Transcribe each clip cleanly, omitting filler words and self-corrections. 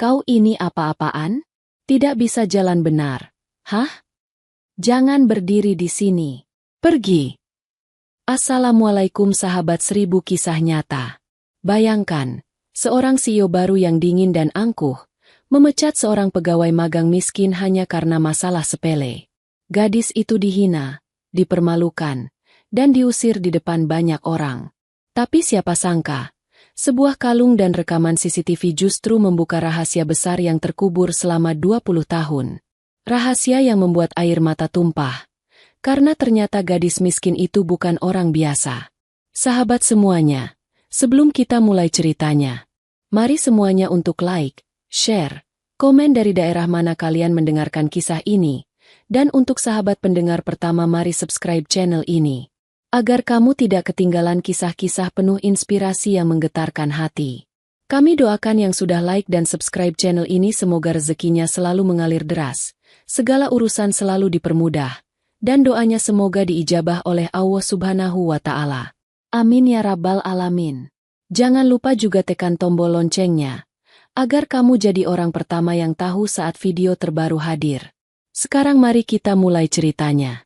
Kau ini apa-apaan? Tidak bisa jalan benar. Hah? Jangan berdiri di sini. Pergi. Assalamualaikum sahabat 1000 kisah nyata. Bayangkan, seorang CEO baru yang dingin dan angkuh, memecat seorang pegawai magang miskin hanya karena masalah sepele. Gadis itu dihina, dipermalukan, dan diusir di depan banyak orang. Tapi siapa sangka, sebuah kalung dan rekaman CCTV justru membuka rahasia besar yang terkubur selama 20 tahun. Rahasia yang membuat air mata tumpah, karena ternyata gadis miskin itu bukan orang biasa. Sahabat semuanya, sebelum kita mulai ceritanya, mari semuanya untuk like, share, komen dari daerah mana kalian mendengarkan kisah ini, dan untuk sahabat pendengar pertama mari subscribe channel ini, agar kamu tidak ketinggalan kisah-kisah penuh inspirasi yang menggetarkan hati. Kami doakan yang sudah like dan subscribe channel ini semoga rezekinya selalu mengalir deras, segala urusan selalu dipermudah, dan doanya semoga diijabah oleh Allah Subhanahu wa Ta'ala. Amin ya Rabbal Alamin. Jangan lupa juga tekan tombol loncengnya, agar kamu jadi orang pertama yang tahu saat video terbaru hadir. Sekarang mari kita mulai ceritanya.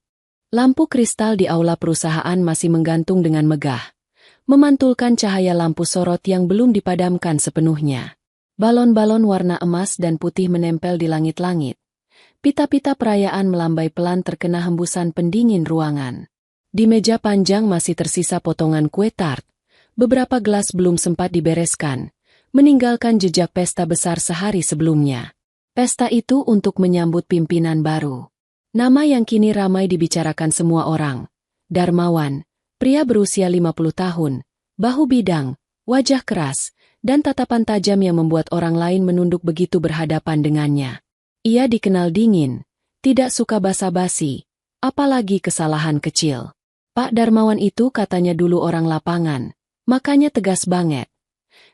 Lampu kristal di aula perusahaan masih menggantung dengan megah, memantulkan cahaya lampu sorot yang belum dipadamkan sepenuhnya. Balon-balon warna emas dan putih menempel di langit-langit. Pita-pita perayaan melambai pelan terkena hembusan pendingin ruangan. Di meja panjang masih tersisa potongan kue tart. Beberapa gelas belum sempat dibereskan, meninggalkan jejak pesta besar sehari sebelumnya. Pesta itu untuk menyambut pimpinan baru. Nama yang kini ramai dibicarakan semua orang. Darmawan, pria berusia 50 tahun, bahu bidang, wajah keras, dan tatapan tajam yang membuat orang lain menunduk begitu berhadapan dengannya. Ia dikenal dingin, tidak suka basa-basi, apalagi kesalahan kecil. Pak Darmawan itu katanya dulu orang lapangan, makanya tegas banget.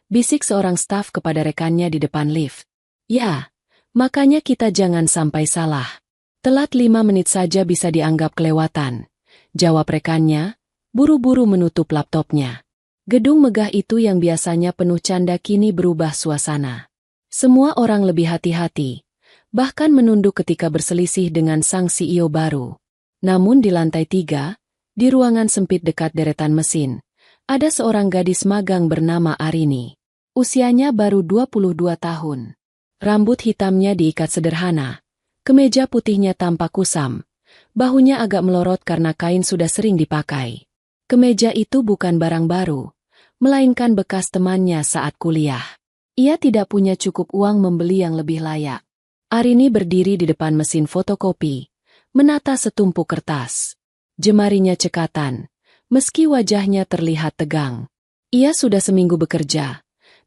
Bisik seorang staf kepada rekannya di depan lift. Ya, makanya kita jangan sampai salah. Telat 5 menit saja bisa dianggap kelewatan. Jawab rekannya, buru-buru menutup laptopnya. Gedung megah itu yang biasanya penuh canda kini berubah suasana. Semua orang lebih hati-hati, bahkan menunduk ketika berselisih dengan sang CEO baru. Namun di lantai 3, di ruangan sempit dekat deretan mesin, ada seorang gadis magang bernama Arini. Usianya baru 22 tahun. Rambut hitamnya diikat sederhana. Kemeja putihnya tampak kusam, bahunya agak melorot karena kain sudah sering dipakai. Kemeja itu bukan barang baru, melainkan bekas temannya saat kuliah. Ia tidak punya cukup uang membeli yang lebih layak. Arini berdiri di depan mesin fotokopi, menata setumpuk kertas. Jemarinya cekatan, meski wajahnya terlihat tegang. Ia sudah seminggu bekerja,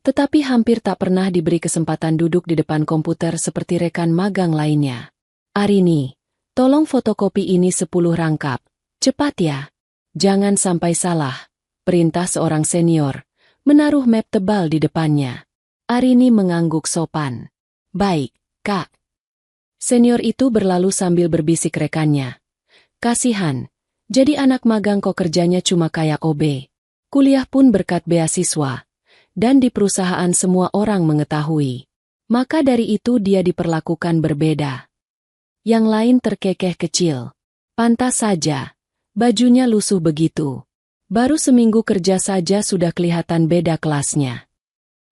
tetapi hampir tak pernah diberi kesempatan duduk di depan komputer seperti rekan magang lainnya. Arini, tolong fotokopi ini 10 rangkap. Cepat ya. Jangan sampai salah, perintah seorang senior, menaruh map tebal di depannya. Arini mengangguk sopan. Baik, Kak. Senior itu berlalu sambil berbisik rekannya. Kasihan, jadi anak magang kok kerjanya cuma kayak OB. Kuliah pun berkat beasiswa. Dan di perusahaan semua orang mengetahui. Maka dari itu dia diperlakukan berbeda. Yang lain terkekeh kecil. Pantas saja, bajunya lusuh begitu. Baru seminggu kerja saja sudah kelihatan beda kelasnya.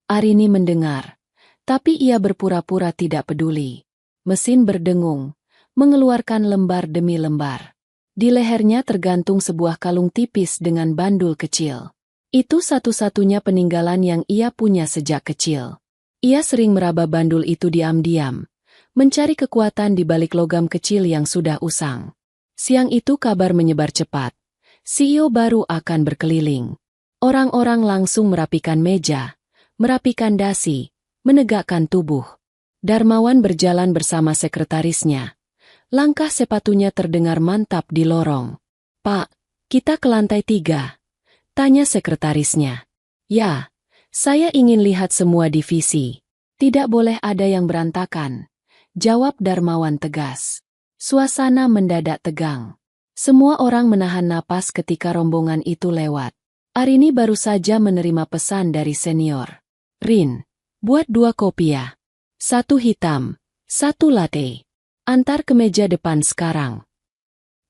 Arini mendengar, tapi ia berpura-pura tidak peduli. Mesin berdengung, mengeluarkan lembar demi lembar. Di lehernya tergantung sebuah kalung tipis dengan bandul kecil. Itu satu-satunya peninggalan yang ia punya sejak kecil. Ia sering meraba bandul itu diam-diam, mencari kekuatan di balik logam kecil yang sudah usang. Siang itu kabar menyebar cepat. CEO baru akan berkeliling. Orang-orang langsung merapikan meja, merapikan dasi, menegakkan tubuh. Darmawan berjalan bersama sekretarisnya. Langkah sepatunya terdengar mantap di lorong. Pak, kita ke lantai 3. Tanya sekretarisnya. Ya, saya ingin lihat semua divisi. Tidak boleh ada yang berantakan. Jawab Darmawan tegas. Suasana mendadak tegang. Semua orang menahan napas ketika rombongan itu lewat. Arini baru saja menerima pesan dari senior. Rin, buat 2 kopi ya. Satu hitam, satu latte. Antar ke meja depan sekarang.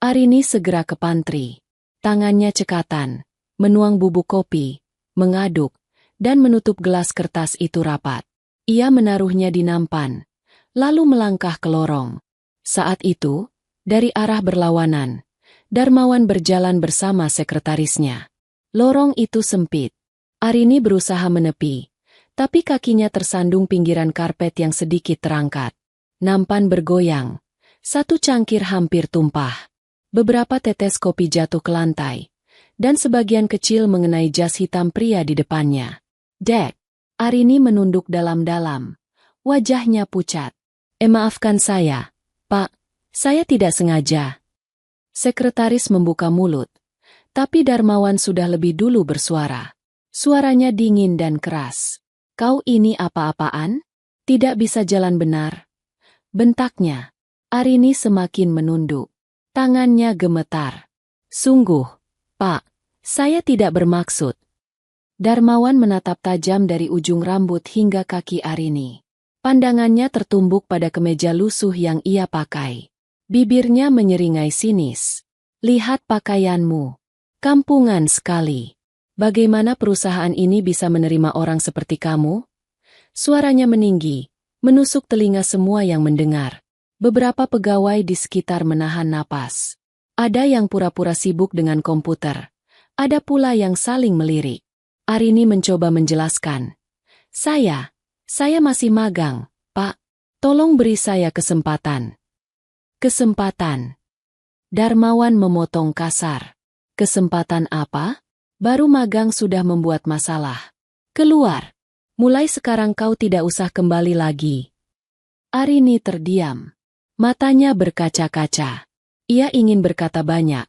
Arini segera ke pantry. Tangannya cekatan, menuang bubuk kopi, mengaduk, dan menutup gelas kertas itu rapat. Ia menaruhnya di nampan, lalu melangkah ke lorong. Saat itu, dari arah berlawanan, Darmawan berjalan bersama sekretarisnya. Lorong itu sempit. Arini berusaha menepi, tapi kakinya tersandung pinggiran karpet yang sedikit terangkat. Nampan bergoyang. Satu cangkir hampir tumpah. Beberapa tetes kopi jatuh ke lantai, dan sebagian kecil mengenai jas hitam pria di depannya. Dek, Arini menunduk dalam-dalam. Wajahnya pucat. Maafkan saya, Pak, saya tidak sengaja. Sekretaris membuka mulut, tapi Darmawan sudah lebih dulu bersuara. Suaranya dingin dan keras. Kau ini apa-apaan? Tidak bisa jalan benar? Bentaknya. Arini semakin menunduk. Tangannya gemetar. Sungguh, Pak, saya tidak bermaksud. Darmawan menatap tajam dari ujung rambut hingga kaki Arini. Pandangannya tertumbuk pada kemeja lusuh yang ia pakai. Bibirnya menyeringai sinis. Lihat pakaianmu. Kampungan sekali. Bagaimana perusahaan ini bisa menerima orang seperti kamu? Suaranya meninggi, menusuk telinga semua yang mendengar. Beberapa pegawai di sekitar menahan napas. Ada yang pura-pura sibuk dengan komputer. Ada pula yang saling melirik. Arini mencoba menjelaskan. Saya masih magang, Pak. Tolong beri saya kesempatan. Kesempatan. Darmawan memotong kasar. Kesempatan apa? Baru magang sudah membuat masalah. Keluar. Mulai sekarang kau tidak usah kembali lagi. Arini terdiam. Matanya berkaca-kaca. Ia ingin berkata banyak,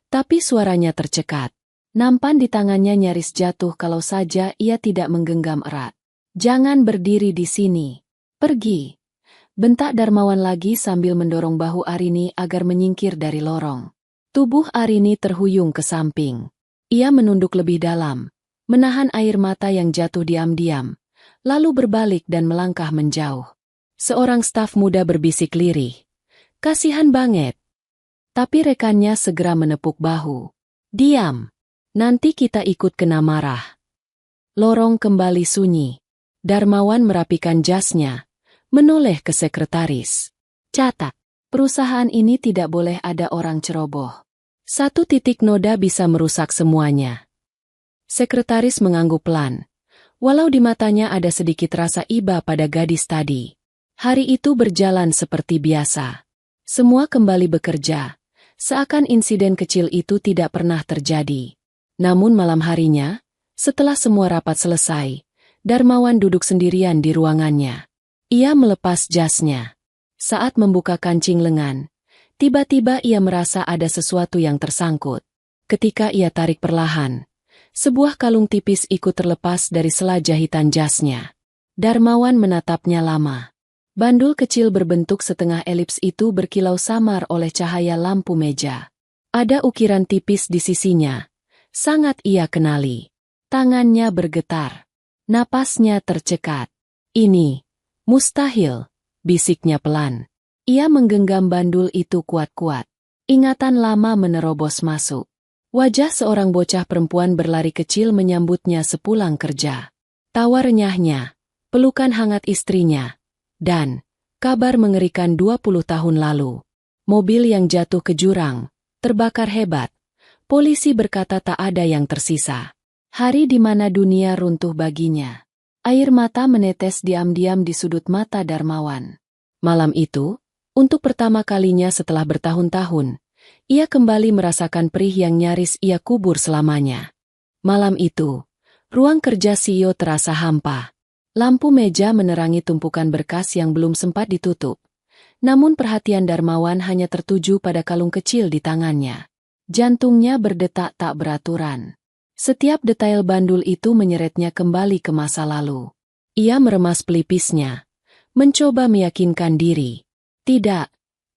tapi suaranya tercekat. Nampan di tangannya nyaris jatuh kalau saja ia tidak menggenggam erat. Jangan berdiri di sini. Pergi. Bentak Darmawan lagi sambil mendorong bahu Arini agar menyingkir dari lorong. Tubuh Arini terhuyung ke samping. Ia menunduk lebih dalam, menahan air mata yang jatuh diam-diam, lalu berbalik dan melangkah menjauh. Seorang staf muda berbisik lirih. Kasihan banget. Tapi rekannya segera menepuk bahu. Diam. Nanti kita ikut kena marah. Lorong kembali sunyi. Darmawan merapikan jasnya, menoleh ke sekretaris. Catat, perusahaan ini tidak boleh ada orang ceroboh. Satu titik noda bisa merusak semuanya. Sekretaris mengangguk pelan, walau di matanya ada sedikit rasa iba pada gadis tadi. Hari itu berjalan seperti biasa. Semua kembali bekerja, seakan insiden kecil itu tidak pernah terjadi. Namun malam harinya, setelah semua rapat selesai, Darmawan duduk sendirian di ruangannya. Ia melepas jasnya. Saat membuka kancing lengan, tiba-tiba ia merasa ada sesuatu yang tersangkut. Ketika ia tarik perlahan, sebuah kalung tipis ikut terlepas dari sela jahitan jasnya. Darmawan menatapnya lama. Bandul kecil berbentuk setengah elips itu berkilau samar oleh cahaya lampu meja. Ada ukiran tipis di sisinya. Sangat ia kenali. Tangannya bergetar. Napasnya tercekat. Ini mustahil, bisiknya pelan. Ia menggenggam bandul itu kuat-kuat. Ingatan lama menerobos masuk. Wajah seorang bocah perempuan berlari kecil menyambutnya sepulang kerja. Tawa renyahnya, pelukan hangat istrinya, dan kabar mengerikan 20 tahun lalu. Mobil yang jatuh ke jurang, terbakar hebat. Polisi berkata tak ada yang tersisa. Hari di mana dunia runtuh baginya. Air mata menetes diam-diam di sudut mata Darmawan. Malam itu, untuk pertama kalinya setelah bertahun-tahun, ia kembali merasakan perih yang nyaris ia kubur selamanya. Malam itu, ruang kerja CEO terasa hampa. Lampu meja menerangi tumpukan berkas yang belum sempat ditutup. Namun perhatian Darmawan hanya tertuju pada kalung kecil di tangannya. Jantungnya berdetak tak beraturan. Setiap detail bandul itu menyeretnya kembali ke masa lalu. Ia meremas pelipisnya, mencoba meyakinkan diri. Tidak,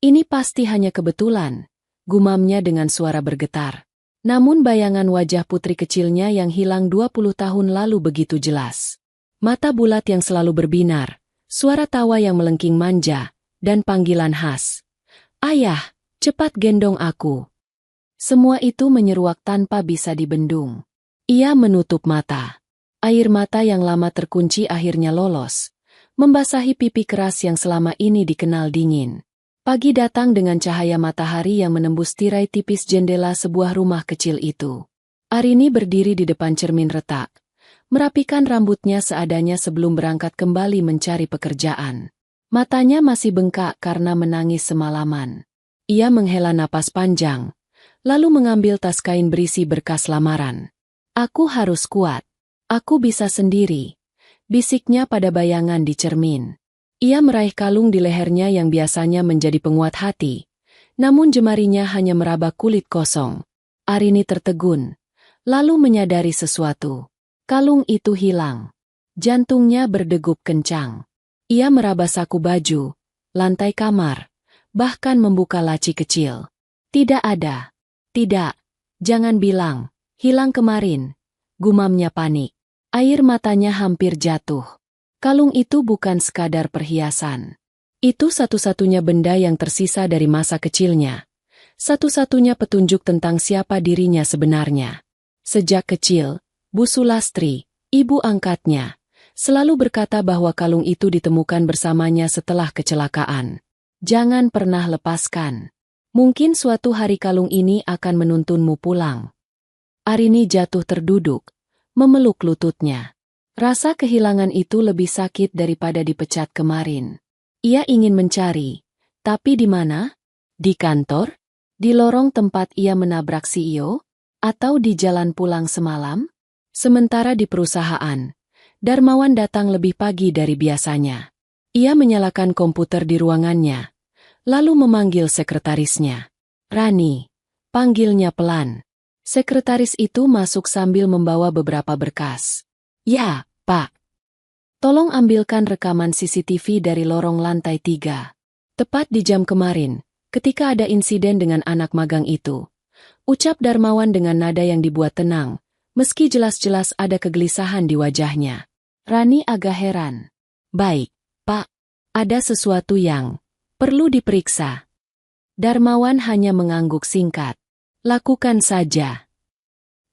ini pasti hanya kebetulan, gumamnya dengan suara bergetar. Namun bayangan wajah putri kecilnya yang hilang 20 tahun lalu begitu jelas. Mata bulat yang selalu berbinar, suara tawa yang melengking manja, dan panggilan khas. Ayah, cepat gendong aku. Semua itu menyeruak tanpa bisa dibendung. Ia menutup mata. Air mata yang lama terkunci akhirnya lolos, membasahi pipi keras yang selama ini dikenal dingin. Pagi datang dengan cahaya matahari yang menembus tirai tipis jendela sebuah rumah kecil itu. Arini berdiri di depan cermin retak, merapikan rambutnya seadanya sebelum berangkat kembali mencari pekerjaan. Matanya masih bengkak karena menangis semalaman. Ia menghela napas panjang, lalu mengambil tas kain berisi berkas lamaran. Aku harus kuat. Aku bisa sendiri, bisiknya pada bayangan di cermin. Ia meraih kalung di lehernya yang biasanya menjadi penguat hati, namun jemarinya hanya meraba kulit kosong. Arini tertegun, lalu menyadari sesuatu. Kalung itu hilang. Jantungnya berdegup kencang. Ia meraba saku baju, lantai kamar, bahkan membuka laci kecil. Tidak ada. Tidak, jangan bilang, hilang kemarin, gumamnya panik. Air matanya hampir jatuh. Kalung itu bukan sekadar perhiasan. Itu satu-satunya benda yang tersisa dari masa kecilnya. Satu-satunya petunjuk tentang siapa dirinya sebenarnya. Sejak kecil, Bu Sulastri, ibu angkatnya, selalu berkata bahwa kalung itu ditemukan bersamanya setelah kecelakaan. Jangan pernah lepaskan. Mungkin suatu hari kalung ini akan menuntunmu pulang. Arini jatuh terduduk, memeluk lututnya. Rasa kehilangan itu lebih sakit daripada dipecat kemarin. Ia ingin mencari, tapi di mana? Di kantor? Di lorong tempat ia menabrak CEO? Atau di jalan pulang semalam? Sementara di perusahaan, Darmawan datang lebih pagi dari biasanya. Ia menyalakan komputer di ruangannya, lalu memanggil sekretarisnya. Rani, panggilnya pelan. Sekretaris itu masuk sambil membawa beberapa berkas. Ya, Pak. Tolong ambilkan rekaman CCTV dari lorong lantai 3. Tepat di jam kemarin, ketika ada insiden dengan anak magang itu. Ucap Darmawan dengan nada yang dibuat tenang, meski jelas-jelas ada kegelisahan di wajahnya. Rani agak heran. Baik, Pak. Ada sesuatu yang perlu diperiksa. Darmawan hanya mengangguk singkat. Lakukan saja.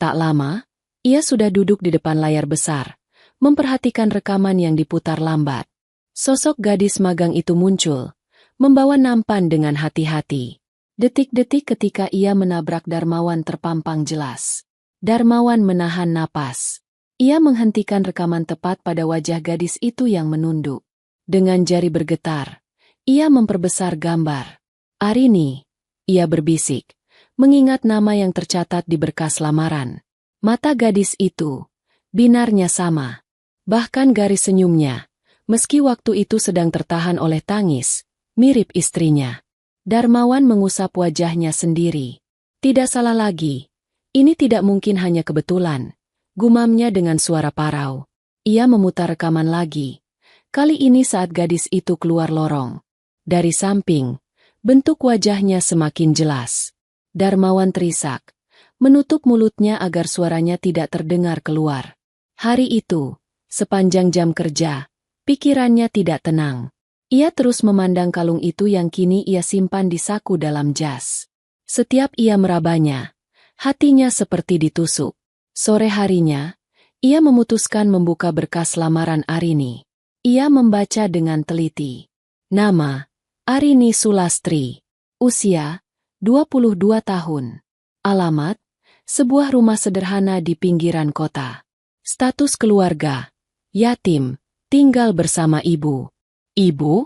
Tak lama, ia sudah duduk di depan layar besar, memperhatikan rekaman yang diputar lambat. Sosok gadis magang itu muncul, membawa nampan dengan hati-hati. Detik-detik ketika ia menabrak Darmawan terpampang jelas. Darmawan menahan napas. Ia menghentikan rekaman tepat pada wajah gadis itu yang menunduk. Dengan jari bergetar, ia memperbesar gambar. Arini, ia berbisik, mengingat nama yang tercatat di berkas lamaran. Mata gadis itu, binarnya sama. Bahkan garis senyumnya, meski waktu itu sedang tertahan oleh tangis, mirip istrinya. Darmawan mengusap wajahnya sendiri. Tidak salah lagi. Ini tidak mungkin hanya kebetulan. Gumamnya dengan suara parau. Ia memutar rekaman lagi. Kali ini saat gadis itu keluar lorong. Dari samping, bentuk wajahnya semakin jelas. Darmawan terisak, menutup mulutnya agar suaranya tidak terdengar keluar. Hari itu, sepanjang jam kerja, pikirannya tidak tenang. Ia terus memandang kalung itu yang kini ia simpan di saku dalam jas. Setiap ia merabanya, hatinya seperti ditusuk. Sore harinya, ia memutuskan membuka berkas lamaran Arini. Ia membaca dengan teliti. Nama, Arini Sulastri. Usia, 22 tahun. Alamat, sebuah rumah sederhana di pinggiran kota. Status keluarga, yatim, tinggal bersama ibu. Ibu?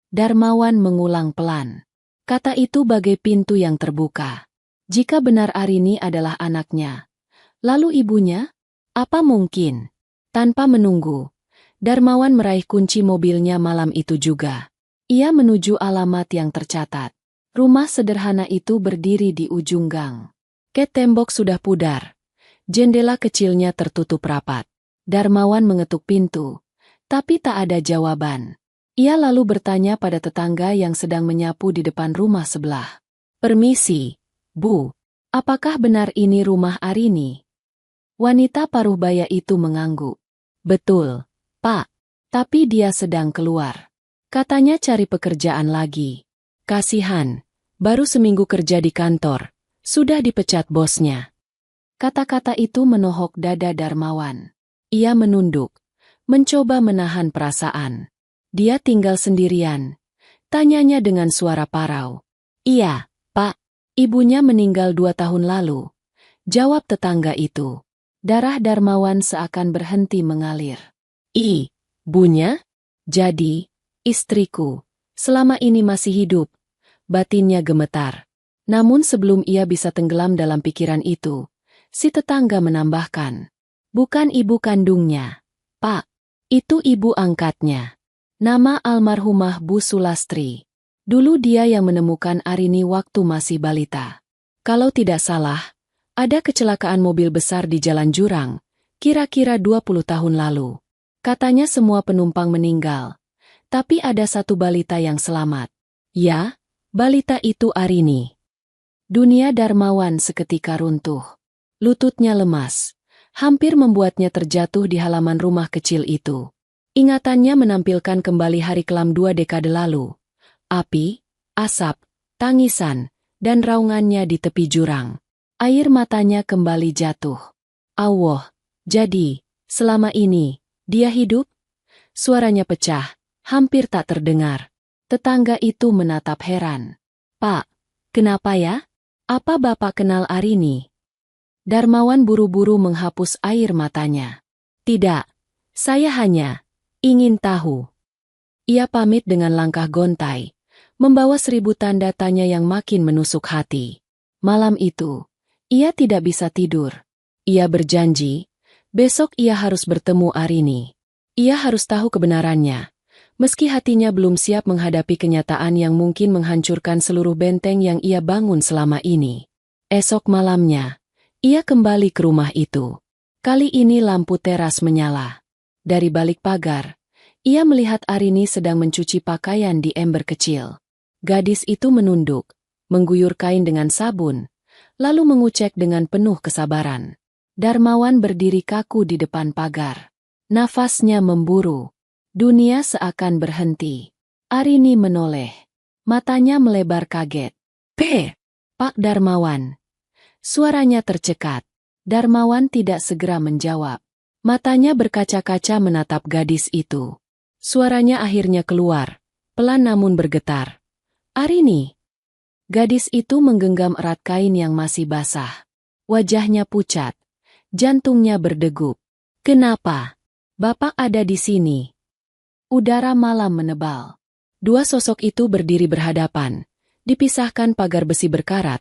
Darmawan mengulang pelan. Kata itu bagai pintu yang terbuka. Jika benar Arini adalah anaknya, lalu ibunya? Apa mungkin? Tanpa menunggu, Darmawan meraih kunci mobilnya malam itu juga. Ia menuju alamat yang tercatat. Rumah sederhana itu berdiri di ujung gang. Ket tembok sudah pudar. Jendela kecilnya tertutup rapat. Darmawan mengetuk pintu, tapi tak ada jawaban. Ia lalu bertanya pada tetangga yang sedang menyapu di depan rumah sebelah. Permisi, Bu. Apakah benar ini rumah Arini? Wanita paruh baya itu mengangguk. Betul, Pak. Tapi dia sedang keluar. Katanya cari pekerjaan lagi. Kasihan, baru seminggu kerja di kantor, sudah dipecat bosnya. Kata-kata itu menohok dada Darmawan. Ia menunduk, mencoba menahan perasaan. Dia tinggal sendirian. Tanyanya dengan suara parau. Iya, Pak. Ibunya meninggal 2 tahun lalu. Jawab tetangga itu. Darah Darmawan seakan berhenti mengalir. Ibunya? Jadi, istriku, selama ini masih hidup. Batinnya gemetar. Namun sebelum ia bisa tenggelam dalam pikiran itu, si tetangga menambahkan. Bukan ibu kandungnya, Pak. Itu ibu angkatnya. Nama almarhumah Bu Sulastri. Dulu dia yang menemukan Arini waktu masih balita. Kalau tidak salah, ada kecelakaan mobil besar di jalan jurang, kira-kira 20 tahun lalu. Katanya semua penumpang meninggal, tapi ada satu balita yang selamat. Ya, balita itu Arini. Dunia Darmawan seketika runtuh. Lututnya lemas, hampir membuatnya terjatuh di halaman rumah kecil itu. Ingatannya menampilkan kembali hari kelam 2 dekade lalu. Api, asap, tangisan, dan raungannya di tepi jurang. Air matanya kembali jatuh. Allah, jadi, selama ini, dia hidup? Suaranya pecah, hampir tak terdengar. Tetangga itu menatap heran. Pak, kenapa ya? Apa Bapak kenal Arini? Darmawan buru-buru menghapus air matanya. Tidak, saya hanya ingin tahu. Ia pamit dengan langkah gontai, membawa 1000 tanda tanya yang makin menusuk hati. Malam itu, ia tidak bisa tidur. Ia berjanji, besok ia harus bertemu Arini. Ia harus tahu kebenarannya, meski hatinya belum siap menghadapi kenyataan yang mungkin menghancurkan seluruh benteng yang ia bangun selama ini. Esok malamnya, ia kembali ke rumah itu. Kali ini lampu teras menyala. Dari balik pagar, ia melihat Arini sedang mencuci pakaian di ember kecil. Gadis itu menunduk, mengguyur kain dengan sabun, lalu mengucek dengan penuh kesabaran. Darmawan berdiri kaku di depan pagar. Nafasnya memburu. Dunia seakan berhenti. Arini menoleh. Matanya melebar kaget. Pak Darmawan. Suaranya tercekat. Darmawan tidak segera menjawab. Matanya berkaca-kaca menatap gadis itu. Suaranya akhirnya keluar, pelan namun bergetar. Arini. Gadis itu menggenggam erat kain yang masih basah. Wajahnya pucat. Jantungnya berdegup. Kenapa? Bapak ada di sini. Udara malam menebal. Dua sosok itu berdiri berhadapan, dipisahkan pagar besi berkarat,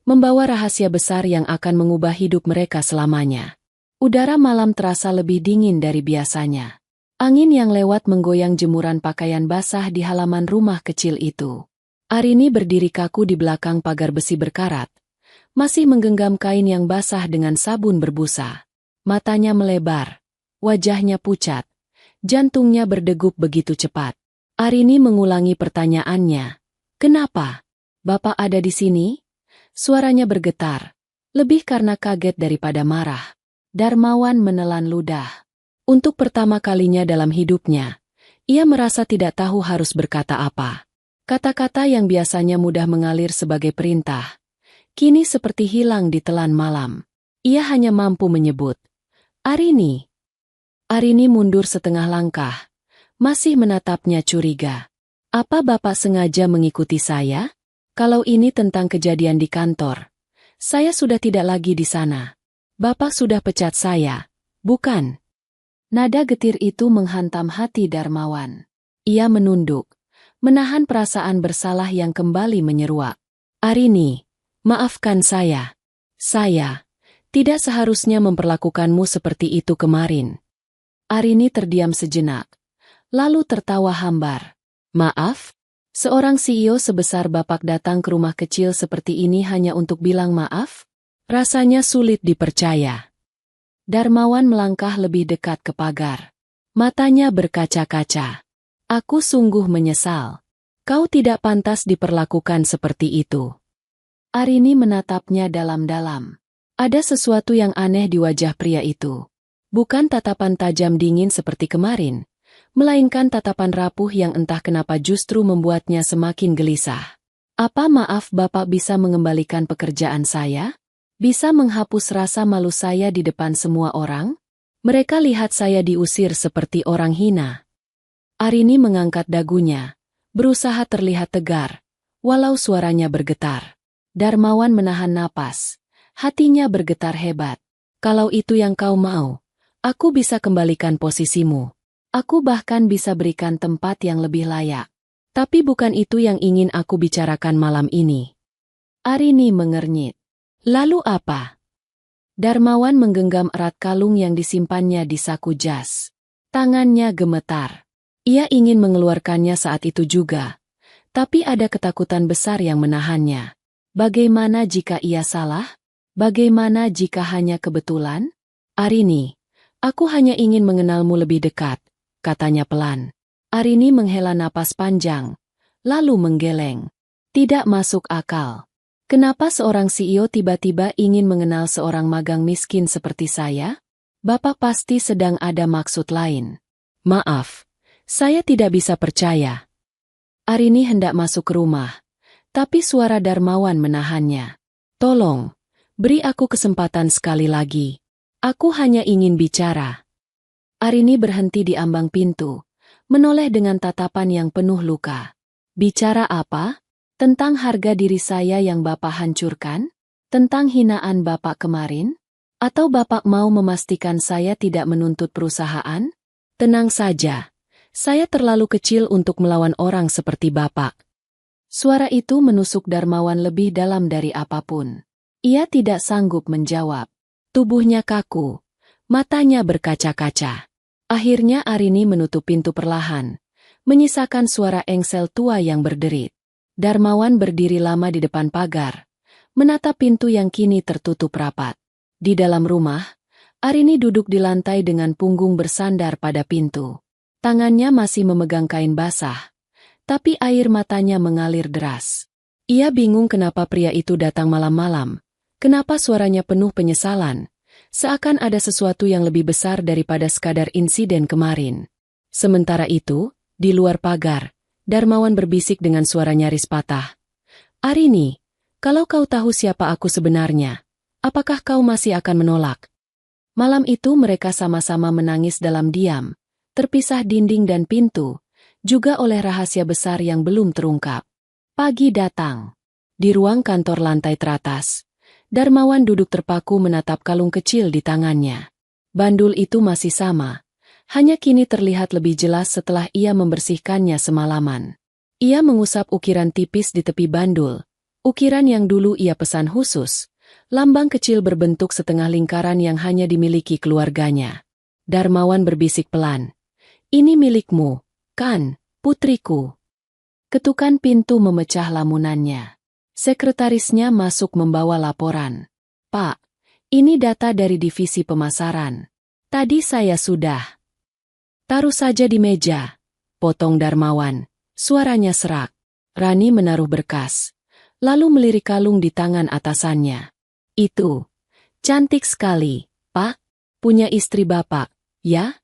membawa rahasia besar yang akan mengubah hidup mereka selamanya. Udara malam terasa lebih dingin dari biasanya. Angin yang lewat menggoyang jemuran pakaian basah di halaman rumah kecil itu. Arini berdiri kaku di belakang pagar besi berkarat, masih menggenggam kain yang basah dengan sabun berbusa. Matanya melebar, wajahnya pucat, jantungnya berdegup begitu cepat. Arini mengulangi pertanyaannya. Kenapa? Bapak ada di sini? Suaranya bergetar, lebih karena kaget daripada marah. Darmawan menelan ludah. Untuk pertama kalinya dalam hidupnya, ia merasa tidak tahu harus berkata apa. Kata-kata yang biasanya mudah mengalir sebagai perintah, kini seperti hilang di telan malam. Ia hanya mampu menyebut, Arini. Arini mundur setengah langkah, masih menatapnya curiga. Apa Bapak sengaja mengikuti saya? Kalau ini tentang kejadian di kantor, saya sudah tidak lagi di sana. Bapak sudah pecat saya, bukan? Nada getir itu menghantam hati Darmawan. Ia menunduk, menahan perasaan bersalah yang kembali menyeruak. Arini, maafkan saya. Saya tidak seharusnya memperlakukanmu seperti itu kemarin. Arini terdiam sejenak, lalu tertawa hambar. Maaf? Seorang CEO sebesar Bapak datang ke rumah kecil seperti ini hanya untuk bilang maaf? Rasanya sulit dipercaya. Darmawan melangkah lebih dekat ke pagar. Matanya berkaca-kaca. Aku sungguh menyesal. Kau tidak pantas diperlakukan seperti itu. Arini menatapnya dalam-dalam. Ada sesuatu yang aneh di wajah pria itu. Bukan tatapan tajam dingin seperti kemarin, melainkan tatapan rapuh yang entah kenapa justru membuatnya semakin gelisah. Apa maaf Bapak bisa mengembalikan pekerjaan saya? Bisa menghapus rasa malu saya di depan semua orang? Mereka lihat saya diusir seperti orang hina. Arini mengangkat dagunya, berusaha terlihat tegar, walau suaranya bergetar. Darmawan menahan napas, hatinya bergetar hebat. Kalau itu yang kau mau, aku bisa kembalikan posisimu. Aku bahkan bisa berikan tempat yang lebih layak. Tapi bukan itu yang ingin aku bicarakan malam ini. Arini mengernyit. Lalu apa? Darmawan menggenggam erat kalung yang disimpannya di saku jas. Tangannya gemetar. Ia ingin mengeluarkannya saat itu juga. Tapi ada ketakutan besar yang menahannya. Bagaimana jika ia salah? Bagaimana jika hanya kebetulan? Arini, aku hanya ingin mengenalmu lebih dekat, katanya pelan. Arini menghela napas panjang, lalu menggeleng. Tidak masuk akal. Kenapa seorang CEO tiba-tiba ingin mengenal seorang magang miskin seperti saya? Bapak pasti sedang ada maksud lain. Maaf, saya tidak bisa percaya. Arini hendak masuk ke rumah. Tapi suara Darmawan menahannya. Tolong, beri aku kesempatan sekali lagi. Aku hanya ingin bicara. Arini berhenti di ambang pintu, menoleh dengan tatapan yang penuh luka. Bicara apa? Tentang harga diri saya yang Bapak hancurkan? Tentang hinaan Bapak kemarin? Atau Bapak mau memastikan saya tidak menuntut perusahaan? Tenang saja, saya terlalu kecil untuk melawan orang seperti Bapak. Suara itu menusuk Darmawan lebih dalam dari apapun. Ia tidak sanggup menjawab. Tubuhnya kaku, matanya berkaca-kaca. Akhirnya Arini menutup pintu perlahan, menyisakan suara engsel tua yang berderit. Darmawan berdiri lama di depan pagar, menatap pintu yang kini tertutup rapat. Di dalam rumah, Arini duduk di lantai dengan punggung bersandar pada pintu. Tangannya masih memegang kain basah. Tapi air matanya mengalir deras. Ia bingung kenapa pria itu datang malam-malam, kenapa suaranya penuh penyesalan, seakan ada sesuatu yang lebih besar daripada sekadar insiden kemarin. Sementara itu, di luar pagar, Darmawan berbisik dengan suara nyaris patah. Arini, kalau kau tahu siapa aku sebenarnya, apakah kau masih akan menolak? Malam itu mereka sama-sama menangis dalam diam, terpisah dinding dan pintu, juga oleh rahasia besar yang belum terungkap. Pagi datang. Di ruang kantor lantai teratas, Darmawan duduk terpaku menatap kalung kecil di tangannya. Bandul itu masih sama, hanya kini terlihat lebih jelas setelah ia membersihkannya semalaman. Ia mengusap ukiran tipis di tepi bandul, ukiran yang dulu ia pesan khusus, lambang kecil berbentuk setengah lingkaran yang hanya dimiliki keluarganya. Darmawan berbisik pelan. Ini milikmu. Kan, putriku. Ketukan pintu memecah lamunannya. Sekretarisnya masuk membawa laporan. Pak, ini data dari divisi pemasaran. Tadi saya sudah. Taruh saja di meja. Potong Darmawan. Suaranya serak. Rani menaruh berkas. Lalu melirik kalung di tangan atasannya. Itu. Cantik sekali, Pak. Punya istri Bapak, ya?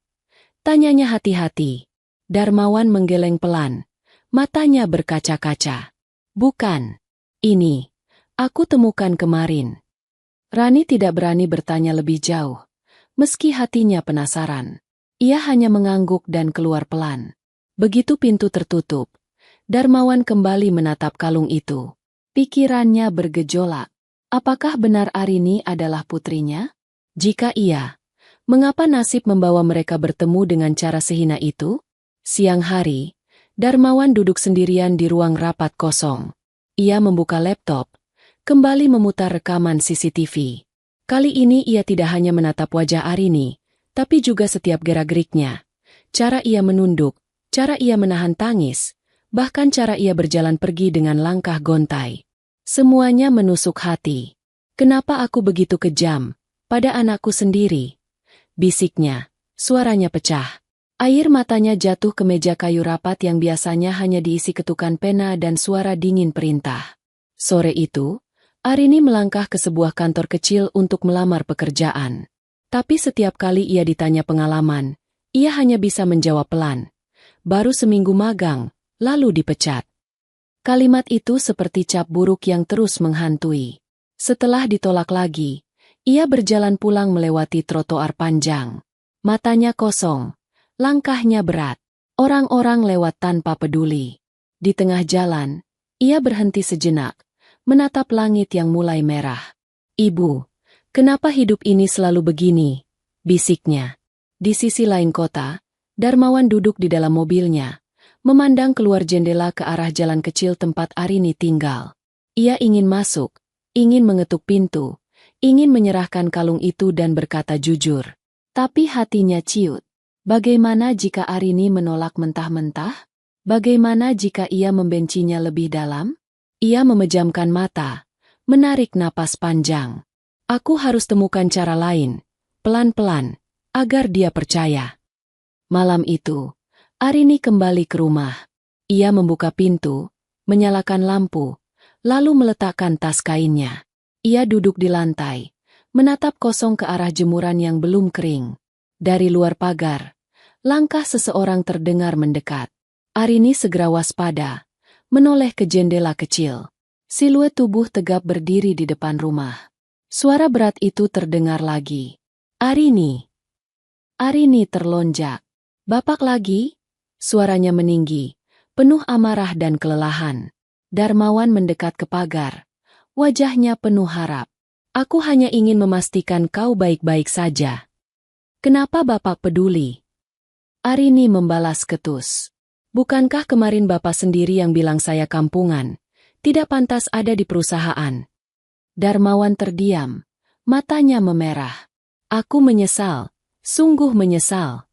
Tanyanya hati-hati. Darmawan menggeleng pelan, matanya berkaca-kaca. Bukan. Ini. Aku temukan kemarin. Rani tidak berani bertanya lebih jauh, meski hatinya penasaran. Ia hanya mengangguk dan keluar pelan. Begitu pintu tertutup, Darmawan kembali menatap kalung itu. Pikirannya bergejolak. Apakah benar Arini adalah putrinya? Jika iya, mengapa nasib membawa mereka bertemu dengan cara sehina itu? Siang hari, Darmawan duduk sendirian di ruang rapat kosong. Ia membuka laptop, kembali memutar rekaman CCTV. Kali ini ia tidak hanya menatap wajah Arini, tapi juga setiap gerak-geriknya. Cara ia menunduk, cara ia menahan tangis, bahkan cara ia berjalan pergi dengan langkah gontai. Semuanya menusuk hati. Kenapa aku begitu kejam pada anakku sendiri? Bisiknya, suaranya pecah. Air matanya jatuh ke meja kayu rapat yang biasanya hanya diisi ketukan pena dan suara dingin perintah. Sore itu, Arini melangkah ke sebuah kantor kecil untuk melamar pekerjaan. Tapi setiap kali ia ditanya pengalaman, Ia hanya bisa menjawab pelan. Baru seminggu magang, lalu dipecat. Kalimat itu seperti cap buruk yang terus menghantui. Setelah ditolak lagi, ia berjalan pulang melewati trotoar panjang. Matanya kosong, langkahnya berat. Orang-orang lewat tanpa peduli. Di tengah jalan, ia berhenti sejenak, menatap langit yang mulai merah. "Ibu, kenapa hidup ini selalu begini?" bisiknya. Di sisi lain kota, Darmawan duduk di dalam mobilnya, memandang keluar jendela ke arah jalan kecil tempat Arini tinggal. Ia ingin masuk, ingin mengetuk pintu, ingin menyerahkan kalung itu dan berkata jujur. Tapi hatinya ciut. Bagaimana jika Arini menolak mentah-mentah? Bagaimana jika ia membencinya lebih dalam? Ia memejamkan mata, menarik napas panjang. Aku harus temukan cara lain, pelan-pelan, agar dia percaya. Malam itu, Arini kembali ke rumah. Ia membuka pintu, menyalakan lampu, lalu meletakkan tas kainnya. Ia duduk di lantai, menatap kosong ke arah jemuran yang belum kering. Dari luar pagar, langkah seseorang terdengar mendekat. Arini segera waspada, menoleh ke jendela kecil. Siluet tubuh tegap berdiri di depan rumah. Suara berat itu terdengar lagi. "Arini!" Arini terlonjak. "Bapak lagi?" Suaranya meninggi, penuh amarah dan kelelahan. Darmawan mendekat ke pagar. Wajahnya penuh harap. "Aku hanya ingin memastikan kau baik-baik saja." "Kenapa Bapak peduli?" Arini membalas ketus. "Bukankah kemarin Bapak sendiri yang bilang saya kampungan, tidak pantas ada di perusahaan?" Darmawan terdiam, matanya memerah. "Aku menyesal, sungguh menyesal."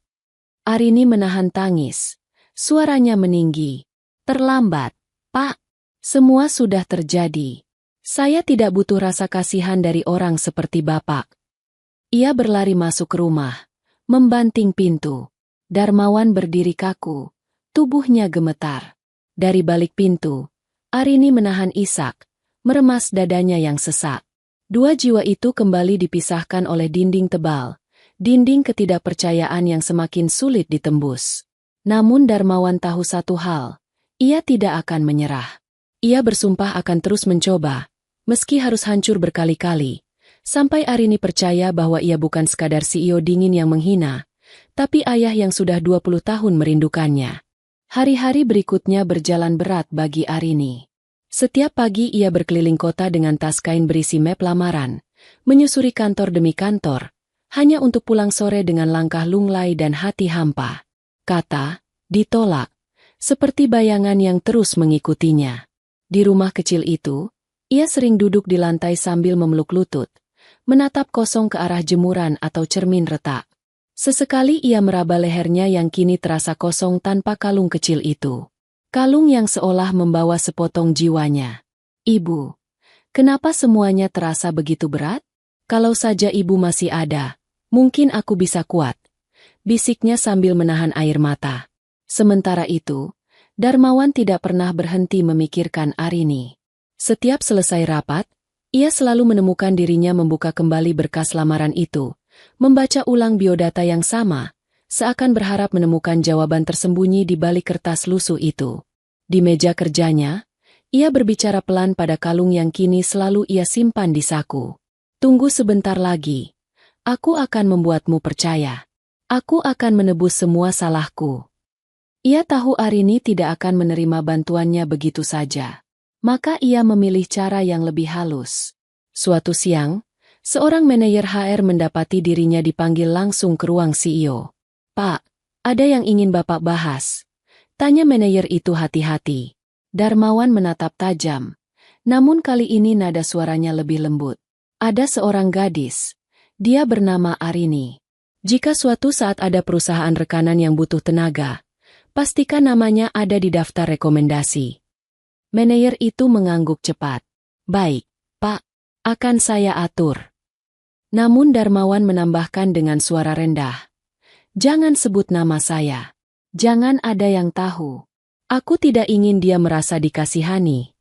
Arini menahan tangis. Suaranya meninggi. "Terlambat, Pak. Semua sudah terjadi. Saya tidak butuh rasa kasihan dari orang seperti Bapak." Ia berlari masuk ke rumah, membanting pintu. Darmawan berdiri kaku, tubuhnya gemetar. Dari balik pintu, Arini menahan isak, meremas dadanya yang sesak. Dua jiwa itu kembali dipisahkan oleh dinding tebal. Dinding ketidakpercayaan yang semakin sulit ditembus. Namun Darmawan tahu satu hal, ia tidak akan menyerah. Ia bersumpah akan terus mencoba, meski harus hancur berkali-kali, sampai Arini percaya bahwa ia bukan sekadar CEO dingin yang menghina, tapi ayah yang sudah 20 tahun merindukannya. Hari-hari berikutnya berjalan berat bagi Arini. Setiap pagi ia berkeliling kota dengan tas kain berisi map lamaran, menyusuri kantor demi kantor, hanya untuk pulang sore dengan langkah lunglai dan hati hampa. Kata, ditolak, seperti bayangan yang terus mengikutinya. Di rumah kecil itu, ia sering duduk di lantai sambil memeluk lutut, menatap kosong ke arah jemuran atau cermin retak. Sesekali ia meraba lehernya yang kini terasa kosong tanpa kalung kecil itu. Kalung yang seolah membawa sepotong jiwanya. "Ibu, kenapa semuanya terasa begitu berat? Kalau saja ibu masih ada, mungkin aku bisa kuat," bisiknya sambil menahan air mata. Sementara itu, Darmawan tidak pernah berhenti memikirkan Arini. Setiap selesai rapat, ia selalu menemukan dirinya membuka kembali berkas lamaran itu, membaca ulang biodata yang sama, seakan berharap menemukan jawaban tersembunyi di balik kertas lusuh itu. Di meja kerjanya, ia berbicara pelan pada kalung yang kini selalu ia simpan di saku. "Tunggu sebentar lagi. Aku akan membuatmu percaya. Aku akan menebus semua salahku." Ia tahu Arini tidak akan menerima bantuannya begitu saja. Maka ia memilih cara yang lebih halus. Suatu siang, seorang manajer HR mendapati dirinya dipanggil langsung ke ruang CEO. "Pak, ada yang ingin Bapak bahas," tanya manajer itu hati-hati. Darmawan menatap tajam, namun kali ini nada suaranya lebih lembut. "Ada seorang gadis. Dia bernama Arini. Jika suatu saat ada perusahaan rekanan yang butuh tenaga, pastikan namanya ada di daftar rekomendasi." Manajer itu mengangguk cepat. "Baik, Pak, akan saya atur." Namun Darmawan menambahkan dengan suara rendah, "Jangan sebut nama saya. Jangan ada yang tahu. Aku tidak ingin dia merasa dikasihani."